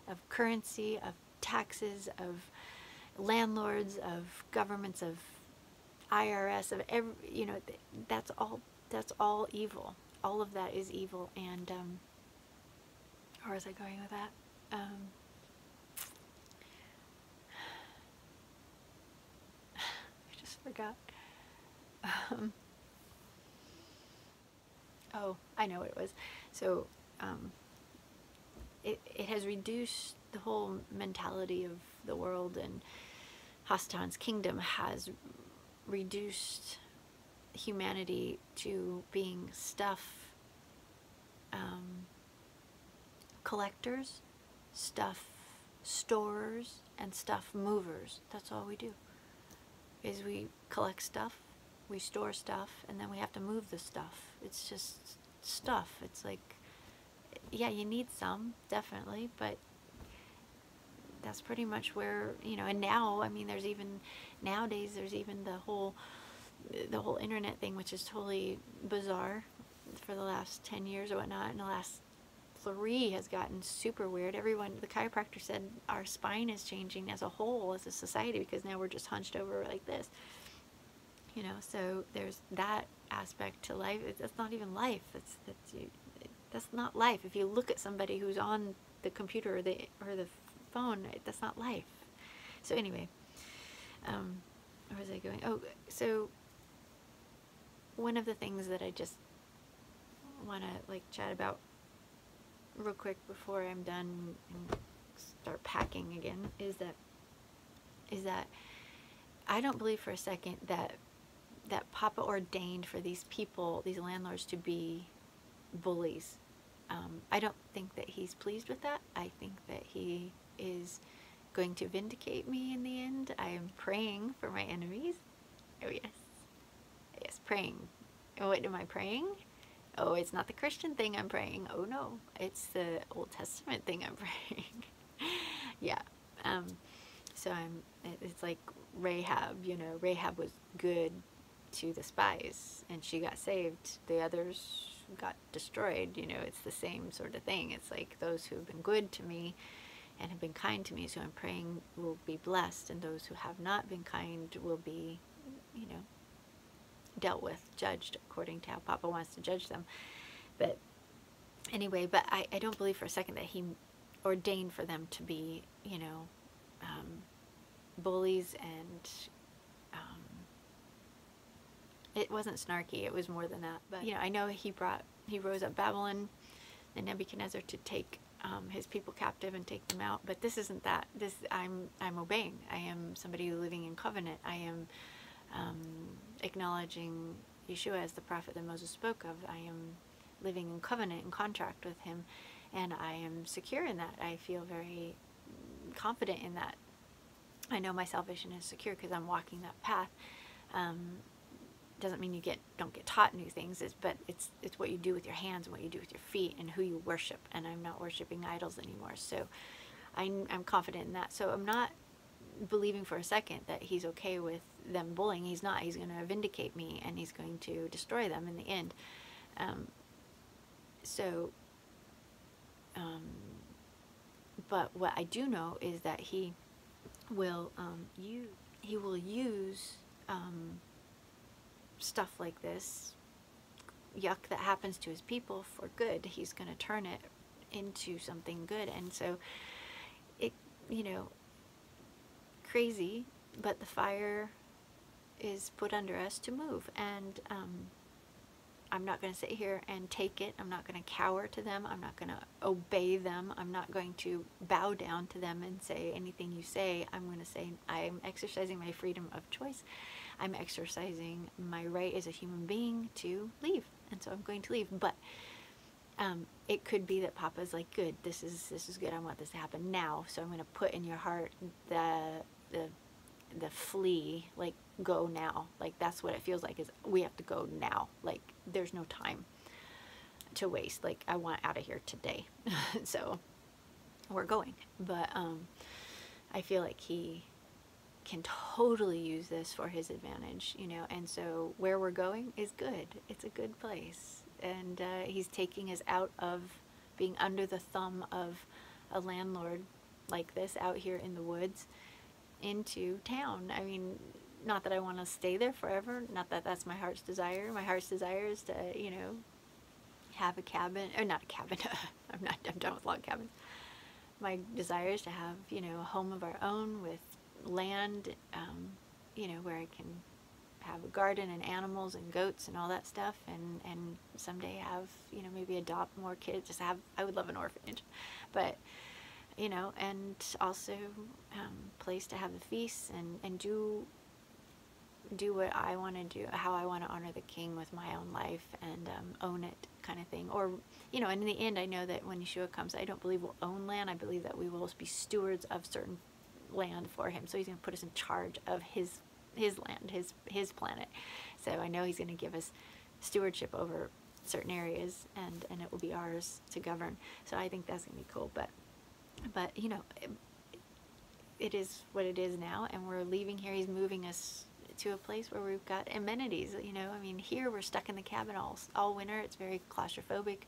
of currency, of taxes, of landlords, of governments, of IRS, of every, you know, that's all evil. All of that is evil. And where was I going with that? I just forgot. Oh, I know what it was. So it has reduced the whole mentality of the world, and Hasatan's kingdom has reduced humanity to being stuff collectors, stuff storers, and stuff movers. That's all we do, is we collect stuff, we store stuff, and then we have to move the stuff. It's just stuff. It's like, yeah, you need some, definitely, but that's pretty much where, you know. And now, I mean, nowadays there's even the whole internet thing, which is totally bizarre for the last 10 years or whatnot, and the last 3 has gotten super weird. The chiropractor said our spine is changing as a whole, as a society, because now we're just hunched over like this. You know, so there's that aspect to life. That's not even life. That's not life. If you look at somebody who's on the computer or the phone, that's not life. So anyway, where was I going? Oh, so one of the things that I just want to like chat about real quick before I'm done and start packing again is that I don't believe for a second that Papa ordained for these people, these landlords, to be bullies. I don't think that he's pleased with that. I think that he is going to vindicate me in the end. I am praying for my enemies. Oh yes. Yes, praying. And what am I praying? Oh, it's not the Christian thing I'm praying. Oh no, it's the Old Testament thing I'm praying. Yeah. So it's like Rahab, you know, Rahab was good to the spies and she got saved. The others got destroyed. You know, it's the same sort of thing. It's like those who have been good to me and have been kind to me, so I'm praying, will be blessed, and those who have not been kind will be, you know, dealt with, judged according to how Papa wants to judge them. But anyway, but I don't believe for a second that he ordained for them to be, you know, bullies, and it wasn't snarky, it was more than that. But, you know, I know he rose up Babylon and Nebuchadnezzar to take his people captive and take them out, but this isn't that. This, I'm obeying. I am somebody living in covenant. I am acknowledging Yahshua as the prophet that Moses spoke of. I am living in covenant and contract with him, and I am secure in that. I feel very confident in that. I know my salvation is secure because I'm walking that path. Doesn't mean you don't get taught new things, but it's what you do with your hands and what you do with your feet and who you worship. And I'm not worshiping idols anymore, so I'm confident in that. So I'm not believing for a second that he's okay with them bullying. He's not. He's going to vindicate me, and he's going to destroy them in the end. But what I do know is that he will use stuff like this, yuck that happens to his people, for good. He's going to turn it into something good. And so it, you know, crazy, but the fire is put under us to move, and I'm not going to sit here and take it. I'm not going to cower to them. I'm not going to obey them. I'm not going to bow down to them and say anything you say. I'm going to say I'm exercising my freedom of choice. I'm exercising my right as a human being to leave, and so I'm going to leave. But it could be that Papa's like, good, this is good. I want this to happen now. So I'm going to put in your heart the flee, like, go now. Like, that's what it feels like, is we have to go now. Like, there's no time to waste. Like, I want out of here today. So we're going. But I feel like he can totally use this for his advantage, you know. And so where we're going is good. It's a good place. And he's taking us out of being under the thumb of a landlord like this out here in the woods into town. I mean, not that I want to stay there forever, not that that's my heart's desire. My heart's desire is to, you know, have a cabin, or not a cabin. I'm done with log cabins. My desire is to have, you know, a home of our own with land, you know, where I can have a garden and animals and goats and all that stuff, and someday have, you know, maybe adopt more kids. Just have, I would love an orphanage, but, you know, and also place to have the feasts, and do what I want to do, how I want to honor the King with my own life, and own it, kind of thing. Or, you know, and in the end, I know that when Yahshua comes, I don't believe we'll own land. I believe that we will be stewards of certain land for him. So he's going to put us in charge of his land, his planet. So I know he's going to give us stewardship over certain areas, and it will be ours to govern. So I think that's going to be cool. But you know, it is what it is now, and we're leaving here. He's moving us to a place where we've got amenities, you know. I mean, here we're stuck in the cabin all winter. It's very claustrophobic,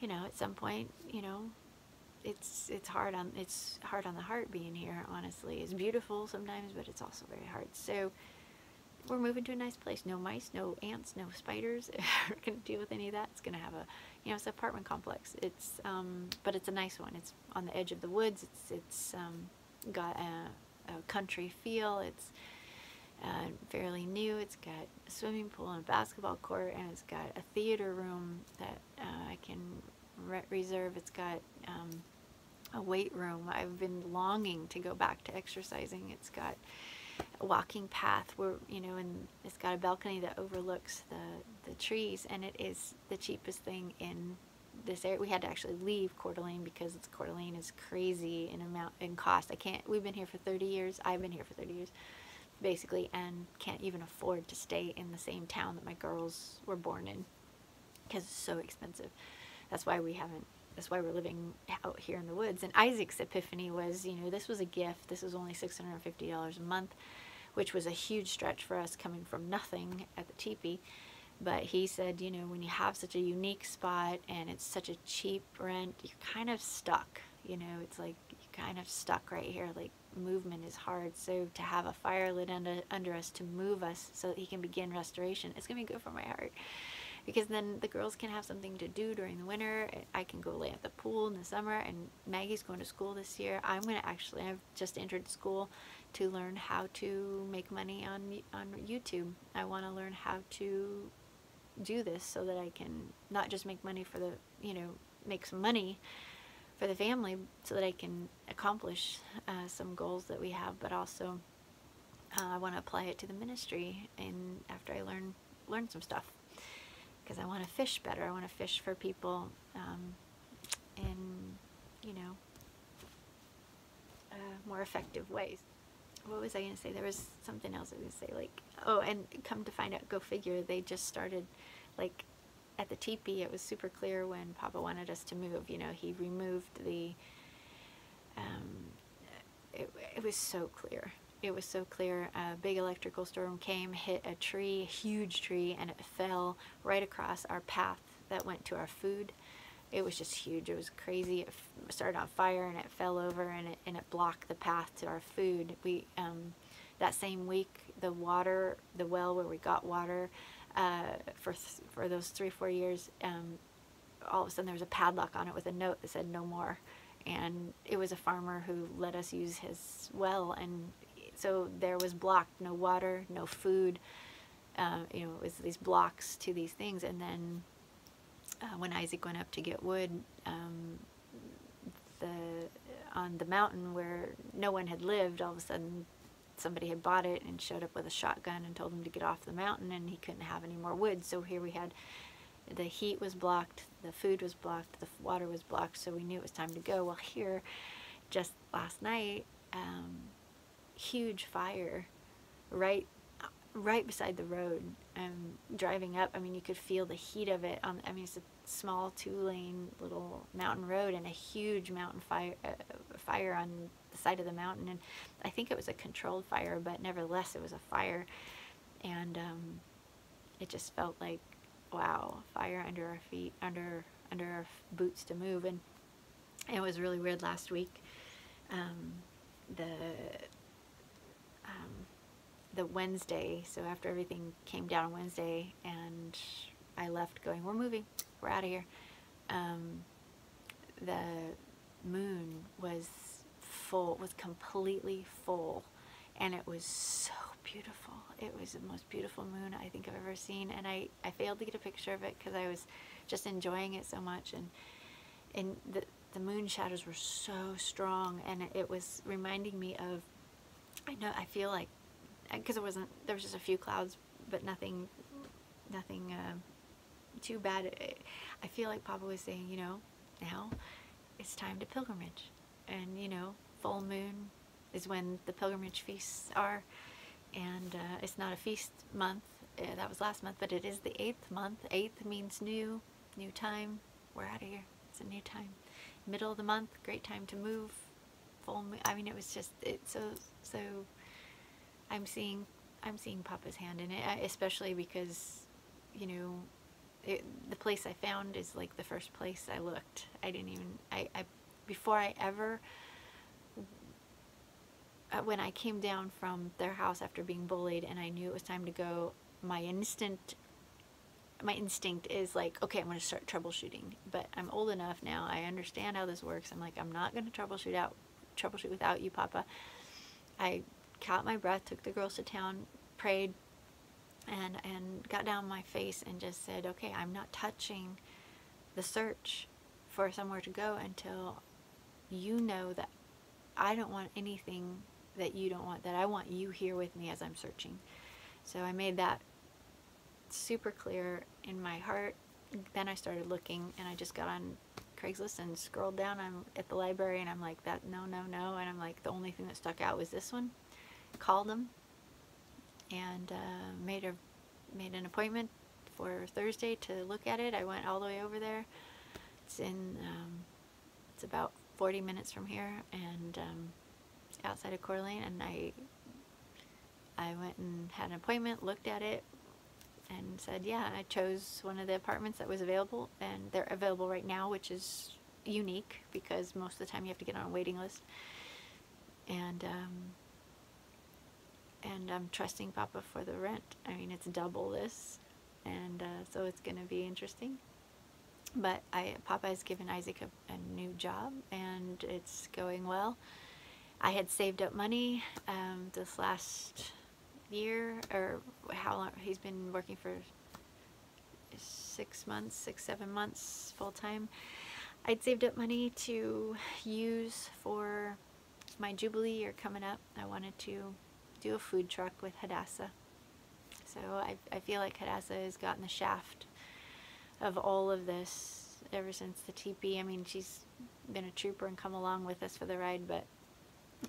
you know. At some point, you know, it's hard on the heart being here, honestly. It's beautiful sometimes, but it's also very hard. So we're moving to a nice place. No mice, no ants, no spiders. We're gonna deal with any of that. It's gonna have a, you know, it's an apartment complex. It's but it's a nice one. It's on the edge of the woods. It's got a country feel. It's fairly new. It's got a swimming pool and a basketball court, and it's got a theater room that I can reserve. It's got a weight room. I've been longing to go back to exercising. It's got a walking path where, you know, and it's got a balcony that overlooks the trees, and it is the cheapest thing in this area. We had to actually leave Coeur d'Alene because Coeur d'Alene is crazy in cost. We've been here for 30 years. I've been here for 30 years. Basically, and can't even afford to stay in the same town that my girls were born in because it's so expensive. That's why we're living out here in the woods. And Isaac's epiphany was, you know, this was a gift. This was only $650 a month, which was a huge stretch for us coming from nothing at the teepee. But he said, you know, when you have such a unique spot and it's such a cheap rent, you're kind of stuck. You know, it's like you're kind of stuck right here. Like, movement is hard. So to have a fire lit under us to move us so that he can begin restoration, it's going to be good for my heart. Because then the girls can have something to do during the winter. I can go lay at the pool in the summer. And Maggie's going to school this year. I've just entered school to learn how to make money on YouTube. I want to learn how to do this so that I can not just make money for the, you know, make some money for the family so that I can accomplish some goals that we have, but also I want to apply it to the ministry, and after I learn some stuff, because I want to fish better. I want to fish for people in, you know, more effective ways. What was I going to say? There was something else I was going to say, like, oh, and come to find out, go figure, they just started, like, at the teepee, it was super clear when Papa wanted us to move. You know, he removed the, it was so clear. It was so clear. A big electrical storm came, hit a tree, a huge tree, and it fell right across our path that went to our food. It was just huge. It was crazy. It started on fire and it fell over, and it blocked the path to our food. We that same week, the well where we got water for those 3-4 years, all of a sudden there was a padlock on it with a note that said no more. And it was a farmer who let us use his well, and so there was blocked, no water, no food. You know, it was these blocks to these things. And then when Isaac went up to get wood, on the mountain where no one had lived, all of a sudden somebody had bought it and showed up with a shotgun and told him to get off the mountain, and he couldn't have any more wood. So here we had, the heat was blocked, the food was blocked, the water was blocked, so we knew it was time to go. Well, here, just last night, huge fire right beside the road. Driving up, I mean, you could feel the heat of it. I mean, it's a small 2-lane little mountain road, and a huge mountain fire on the side of the mountain. And I think it was a controlled fire, but nevertheless, it was a fire. And it just felt like, wow, fire under our feet, under our boots to move. And it was really weird last week. The Wednesday, so after everything came down on Wednesday, and I left going, we're moving, we're out of here. The moon was full, was completely full, and it was so beautiful. It was the most beautiful moon I think I've ever seen, and I failed to get a picture of it because I was just enjoying it so much, and the moon shadows were so strong, and it was reminding me of, I feel like, because there was just a few clouds, but nothing too bad. I feel like Papa was saying, you know, now it's time to pilgrimage, and you know, full moon is when the pilgrimage feasts are, and it's not a feast month, that was last month, but it is the 8th month. 8th means new time. We're out of here. It's a new time. Middle of the month, great time to move. Full moon. I mean, it was just, it's so I'm seeing Papa's hand in it, especially because, you know, the place I found is like the first place I looked. I didn't even, before I ever, when I came down from their house after being bullied and I knew it was time to go, my instinct is like, okay, I'm going to start troubleshooting. But I'm old enough now, I understand how this works. I'm like, I'm not going to troubleshoot without you, Papa. I caught my breath, took the girls to town, prayed, and got down on my face and just said, okay, I'm not touching the search for somewhere to go until you know that I don't want anything that you don't want, that I want you here with me as I'm searching. So I made that super clear in my heart. Then I started looking, and I just got on Craigslist and scrolled down. I'm at the library, and I'm like, no, and I'm like, the only thing that stuck out was this one. Called them and made an appointment for Thursday to look at it. I went all the way over there. It's about 40 minutes from here, and outside of Coeur d'Alene, and I went and had an appointment, looked at it, and said, yeah, I chose one of the apartments that was available, and they're available right now, which is unique because most of the time you have to get on a waiting list. And I'm trusting Papa for the rent. I mean, it's double this, and so it's going to be interesting. But Papa has given Isaac a new job, and it's going well. I had saved up money this last year, or how long he's been working for 6 months, 6-7 months full time. I'd saved up money to use for my Jubilee year coming up. I wanted to do a food truck with Hadassah. So I feel like Hadassah has gotten the shaft of all of this ever since the TP. I mean, she's been a trooper and come along with us for the ride, but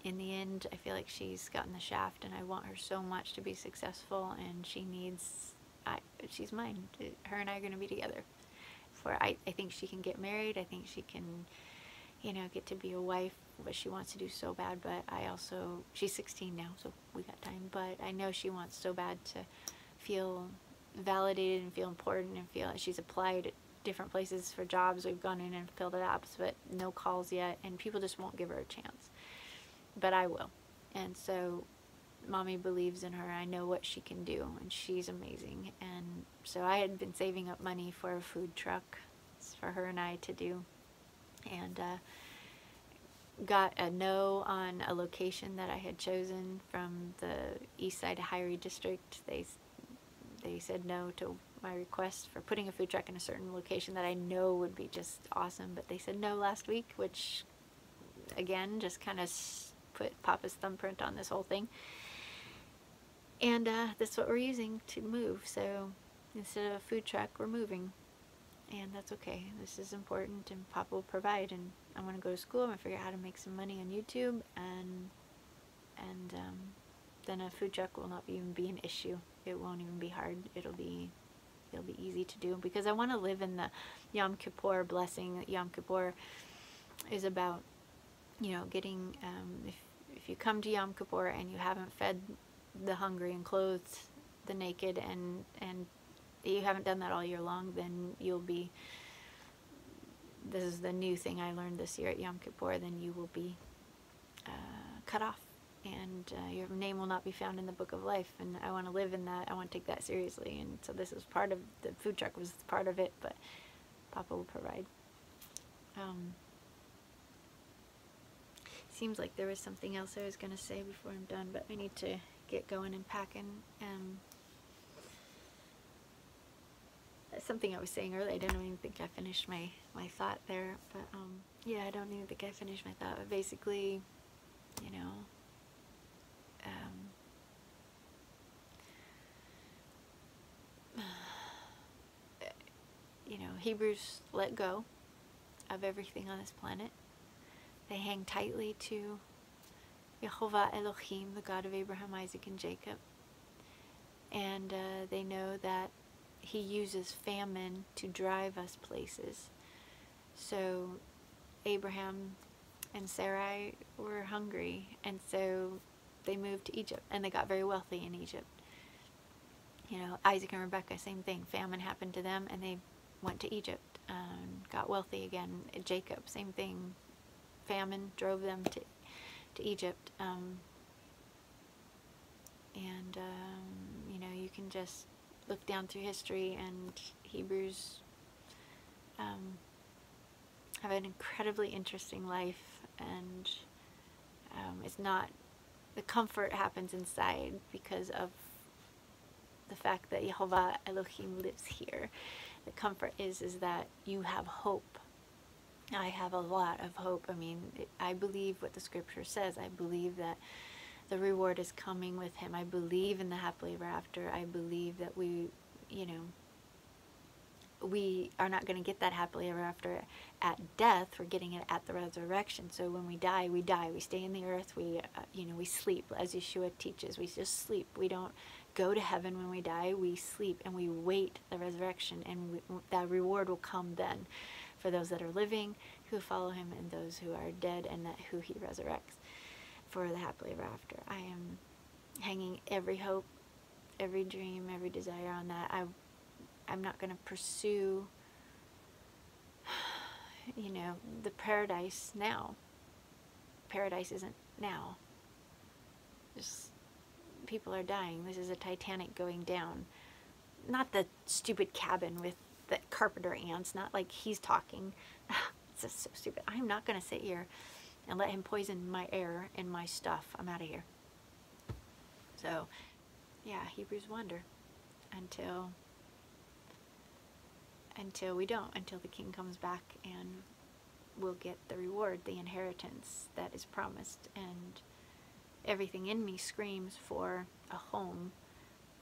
in the end, I feel like she's gotten the shaft, and I want her so much to be successful, and she's mine. Her and I are going to be together. I think she can get married. I think she can, get to be a wife, but she wants to do so bad. But she's 16 now, so we got time, but I know she wants so bad to feel validated and feel important and feel like she's applied at different places for jobs. We've gone in and filled out apps, but no calls yet, and people just won't give her a chance. But I will. And so Mommy believes in her. I know what she can do, and she's amazing. And so I had been saving up money for a food truck for her and I to do, and got a no on a location that I had chosen from the East Side Highway District. They said no to my request for putting a food truck in a certain location that I know would be just awesome, but they said no last week, which again just kind of put Papa's thumbprint on this whole thing. And that's what we're using to move. So instead of a food truck, we're moving, and that's okay. This is important, and Papa will provide. And I'm going to go to school. I'm going to figure out how to make some money on YouTube, and then a food truck will not even be an issue. It won't even be hard. It'll be easy to do, because I want to live in the Yom Kippur blessing. Yom Kippur is about, getting, if you come to Yom Kippur and you haven't fed the hungry and clothed the naked, and you haven't done that all year long, then this is the new thing I learned this year at Yom Kippur, then you will be cut off, and your name will not be found in the book of life. And I want to live in that. I want to take that seriously, and so this is part of the food truck, was part of it, but Papa will provide. Seems like there was something else I was going to say before I'm done, but I need to get going and packing. Something I was saying earlier, I don't even think I finished my thought there, but yeah, I don't even think I finished my thought, but basically, Hebrews let go of everything on this planet. They hang tightly to Yahshua Elohim, the God of Abraham, Isaac, and Jacob. And they know that he uses famine to drive us places. So Abraham and Sarai were hungry, and so they moved to Egypt, and they got very wealthy in Egypt. Isaac and Rebekah, same thing. Famine happened to them, and they went to Egypt and got wealthy again. Jacob, same thing. Famine drove them to Egypt. You can just look down through history, and Hebrews have an incredibly interesting life, and it's not, the comfort happens inside because of the fact that Yahweh Elohim lives here. The comfort is that you have hope. I have a lot of hope. I mean, I believe what the scripture says. I believe that the reward is coming with him. I believe in the happily ever after. I believe that we are not going to get that happily ever after at death. We're getting it at the resurrection. So when we die, we die. We stay in the earth. We sleep, as Yahshua teaches. We just sleep. We don't go to heaven when we die. We sleep, and we wait the resurrection, and that reward will come then for those that are living who follow him, and those who are dead and who he resurrects for the happily ever after. I am hanging every hope every dream, every desire on that. I'm not going to pursue, you know, the paradise now. Paradise isn't now. Just people are dying. This is a Titanic going down. Not the stupid cabin with the carpenter ants. Not like he's talking. It's just so stupid. I'm not going to sit here and let him poison my air and my stuff. I'm out of here. So, yeah, Hebrews wonder until we don't, until the king comes back and we'll get the reward, the inheritance that is promised. And everything in me screams for a home,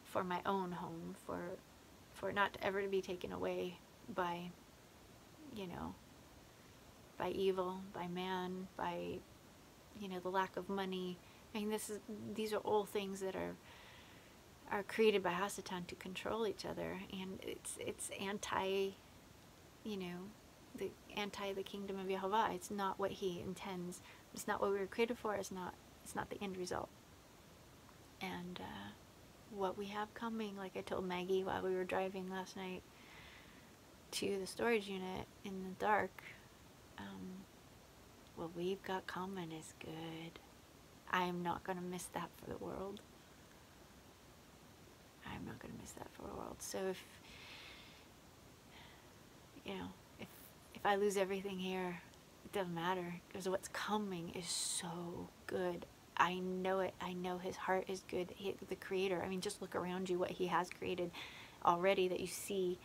for my own home, for not ever to be taken away by, you know, by evil, by man, by, you know, the lack of money. I mean, these are all things that are created by Hasatan to control each other, and it's anti, you know, anti the kingdom of Yehovah. It's not what he intends. It's not what we were created for. It's not the end result. And what we have coming, like I told Maggie while we were driving last night to the storage unit in the dark, what we've got coming is good. I am not going to miss that for the world. I'm not going to miss that for the world. So if, you know, if I lose everything here, it doesn't matter, because what's coming is so good. I know it. I know his heart is good. The creator. I mean, just look around you, what he has created already that you see.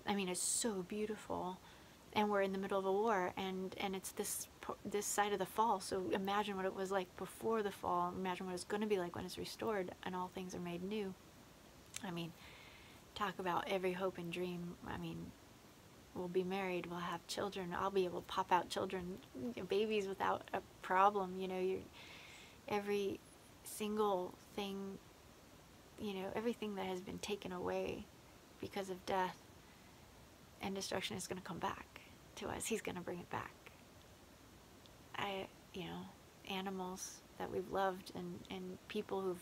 I mean, it's so beautiful. And we're in the middle of a war, and it's this side of the fall. So imagine what it was like before the fall. Imagine what it's going to be like when it's restored and all things are made new. I mean, talk about every hope and dream. I mean, we'll be married, we'll have children. I'll be able to pop out children, babies without a problem. You know, every single thing, you know, everything that has been taken away because of death and destruction is going to come back to us. He's going to bring it back. You know, animals that we've loved and people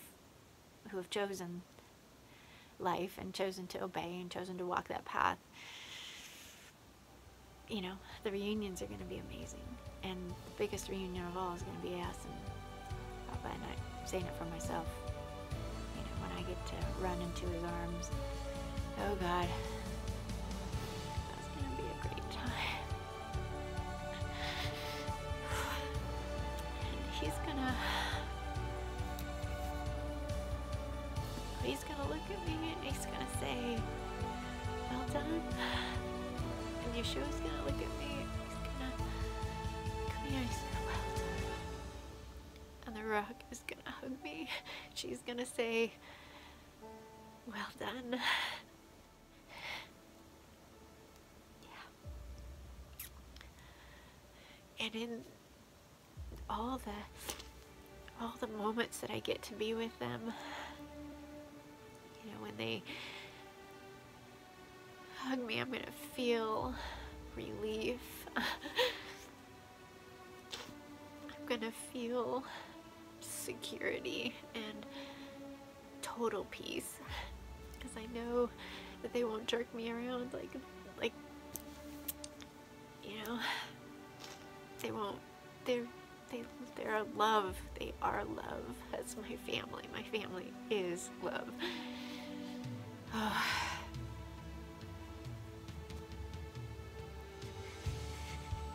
who have chosen life and chosen to obey and chosen to walk that path. You know, the reunions are going to be amazing. And the biggest reunion of all is going to be us and Papa, and I'm saying it for myself. You know, when I get to run into his arms, oh God, that's going to be a great time. And he's gonna look at me and he's gonna say, well done. And Yahshua's gonna look at me and he's gonna come here and he's gonna, well done. And the rock is gonna hug me. She's gonna say, well done. Yeah. And in all the moments that I get to be with them, you know, when they hug me, I'm gonna feel relief. I'm gonna feel security and total peace, because I know that they won't jerk me around like you know, they won't. They're love. They are love. That's my family. My family is love.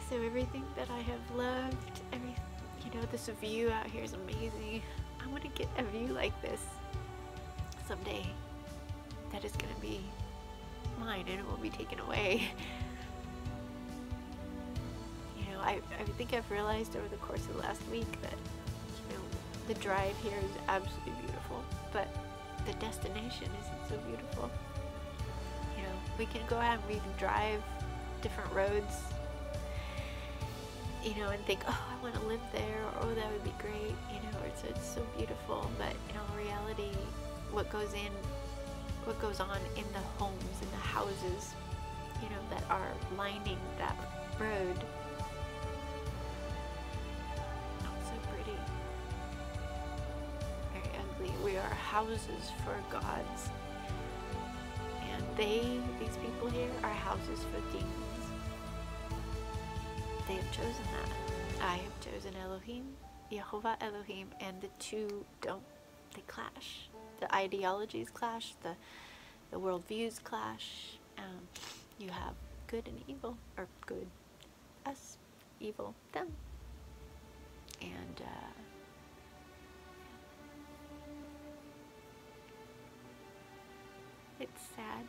So everything that I have loved, you know, this view out here is amazing. I want to get a view like this someday. That is going to be mine and it will be taken away. I think I've realized over the course of the last week that, you know, the drive here is absolutely beautiful, but the destination isn't so beautiful. You know, we can go out and we can drive different roads, you know, and think, oh, I want to live there, or oh, that would be great, you know, or it's so beautiful, but in all reality, what goes on in the homes, in the houses, you know, that are lining that road, We are houses for gods. And these people here, are houses for demons. They have chosen that. I have chosen Elohim, Yehovah Elohim, and the two they clash. The ideologies clash, the worldviews clash. You have good and evil, or good, us, evil, them. And it's sad,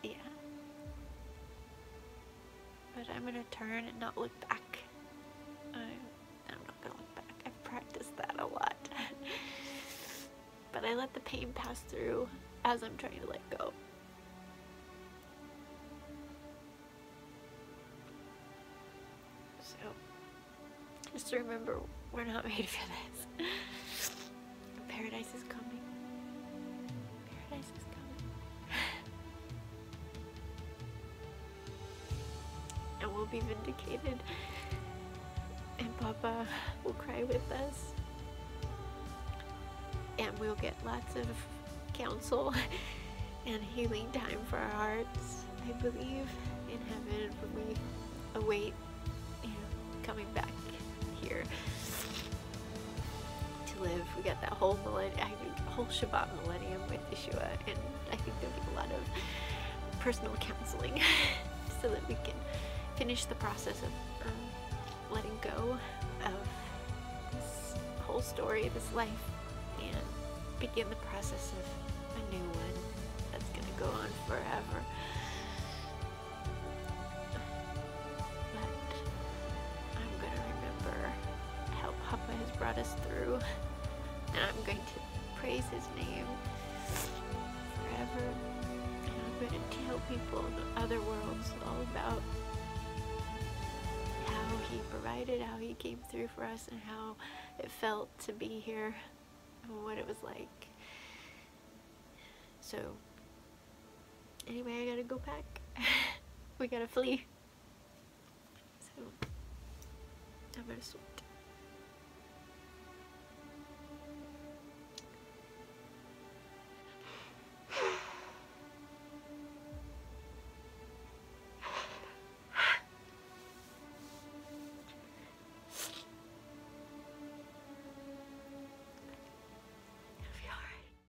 yeah. But I'm gonna turn and not look back. I'm not gonna look back. I've practiced that a lot. But I let the pain pass through as I'm trying to let go. So, just remember, we're not made for this. Paradise is coming. Paradise is coming. And we'll be vindicated. And Papa will cry with us. And we'll get lots of counsel and healing time for our hearts, I believe, in heaven when we await, coming back here to live. We got that whole Shabbat millennium with Yahshua, and I think there'll be a lot of personal counseling so that we can finish the process of letting go of this whole story, this life, and begin the process of a new one that's going to go on forever. But I'm going to remember how Papa has brought us through, and I'm going to praise his name forever, and I'm going to tell people in the other worlds all about how he provided, how he came through for us, and how it felt to be here, and what it was like. So anyway, I gotta go back. We gotta flee. So I'm gonna switch.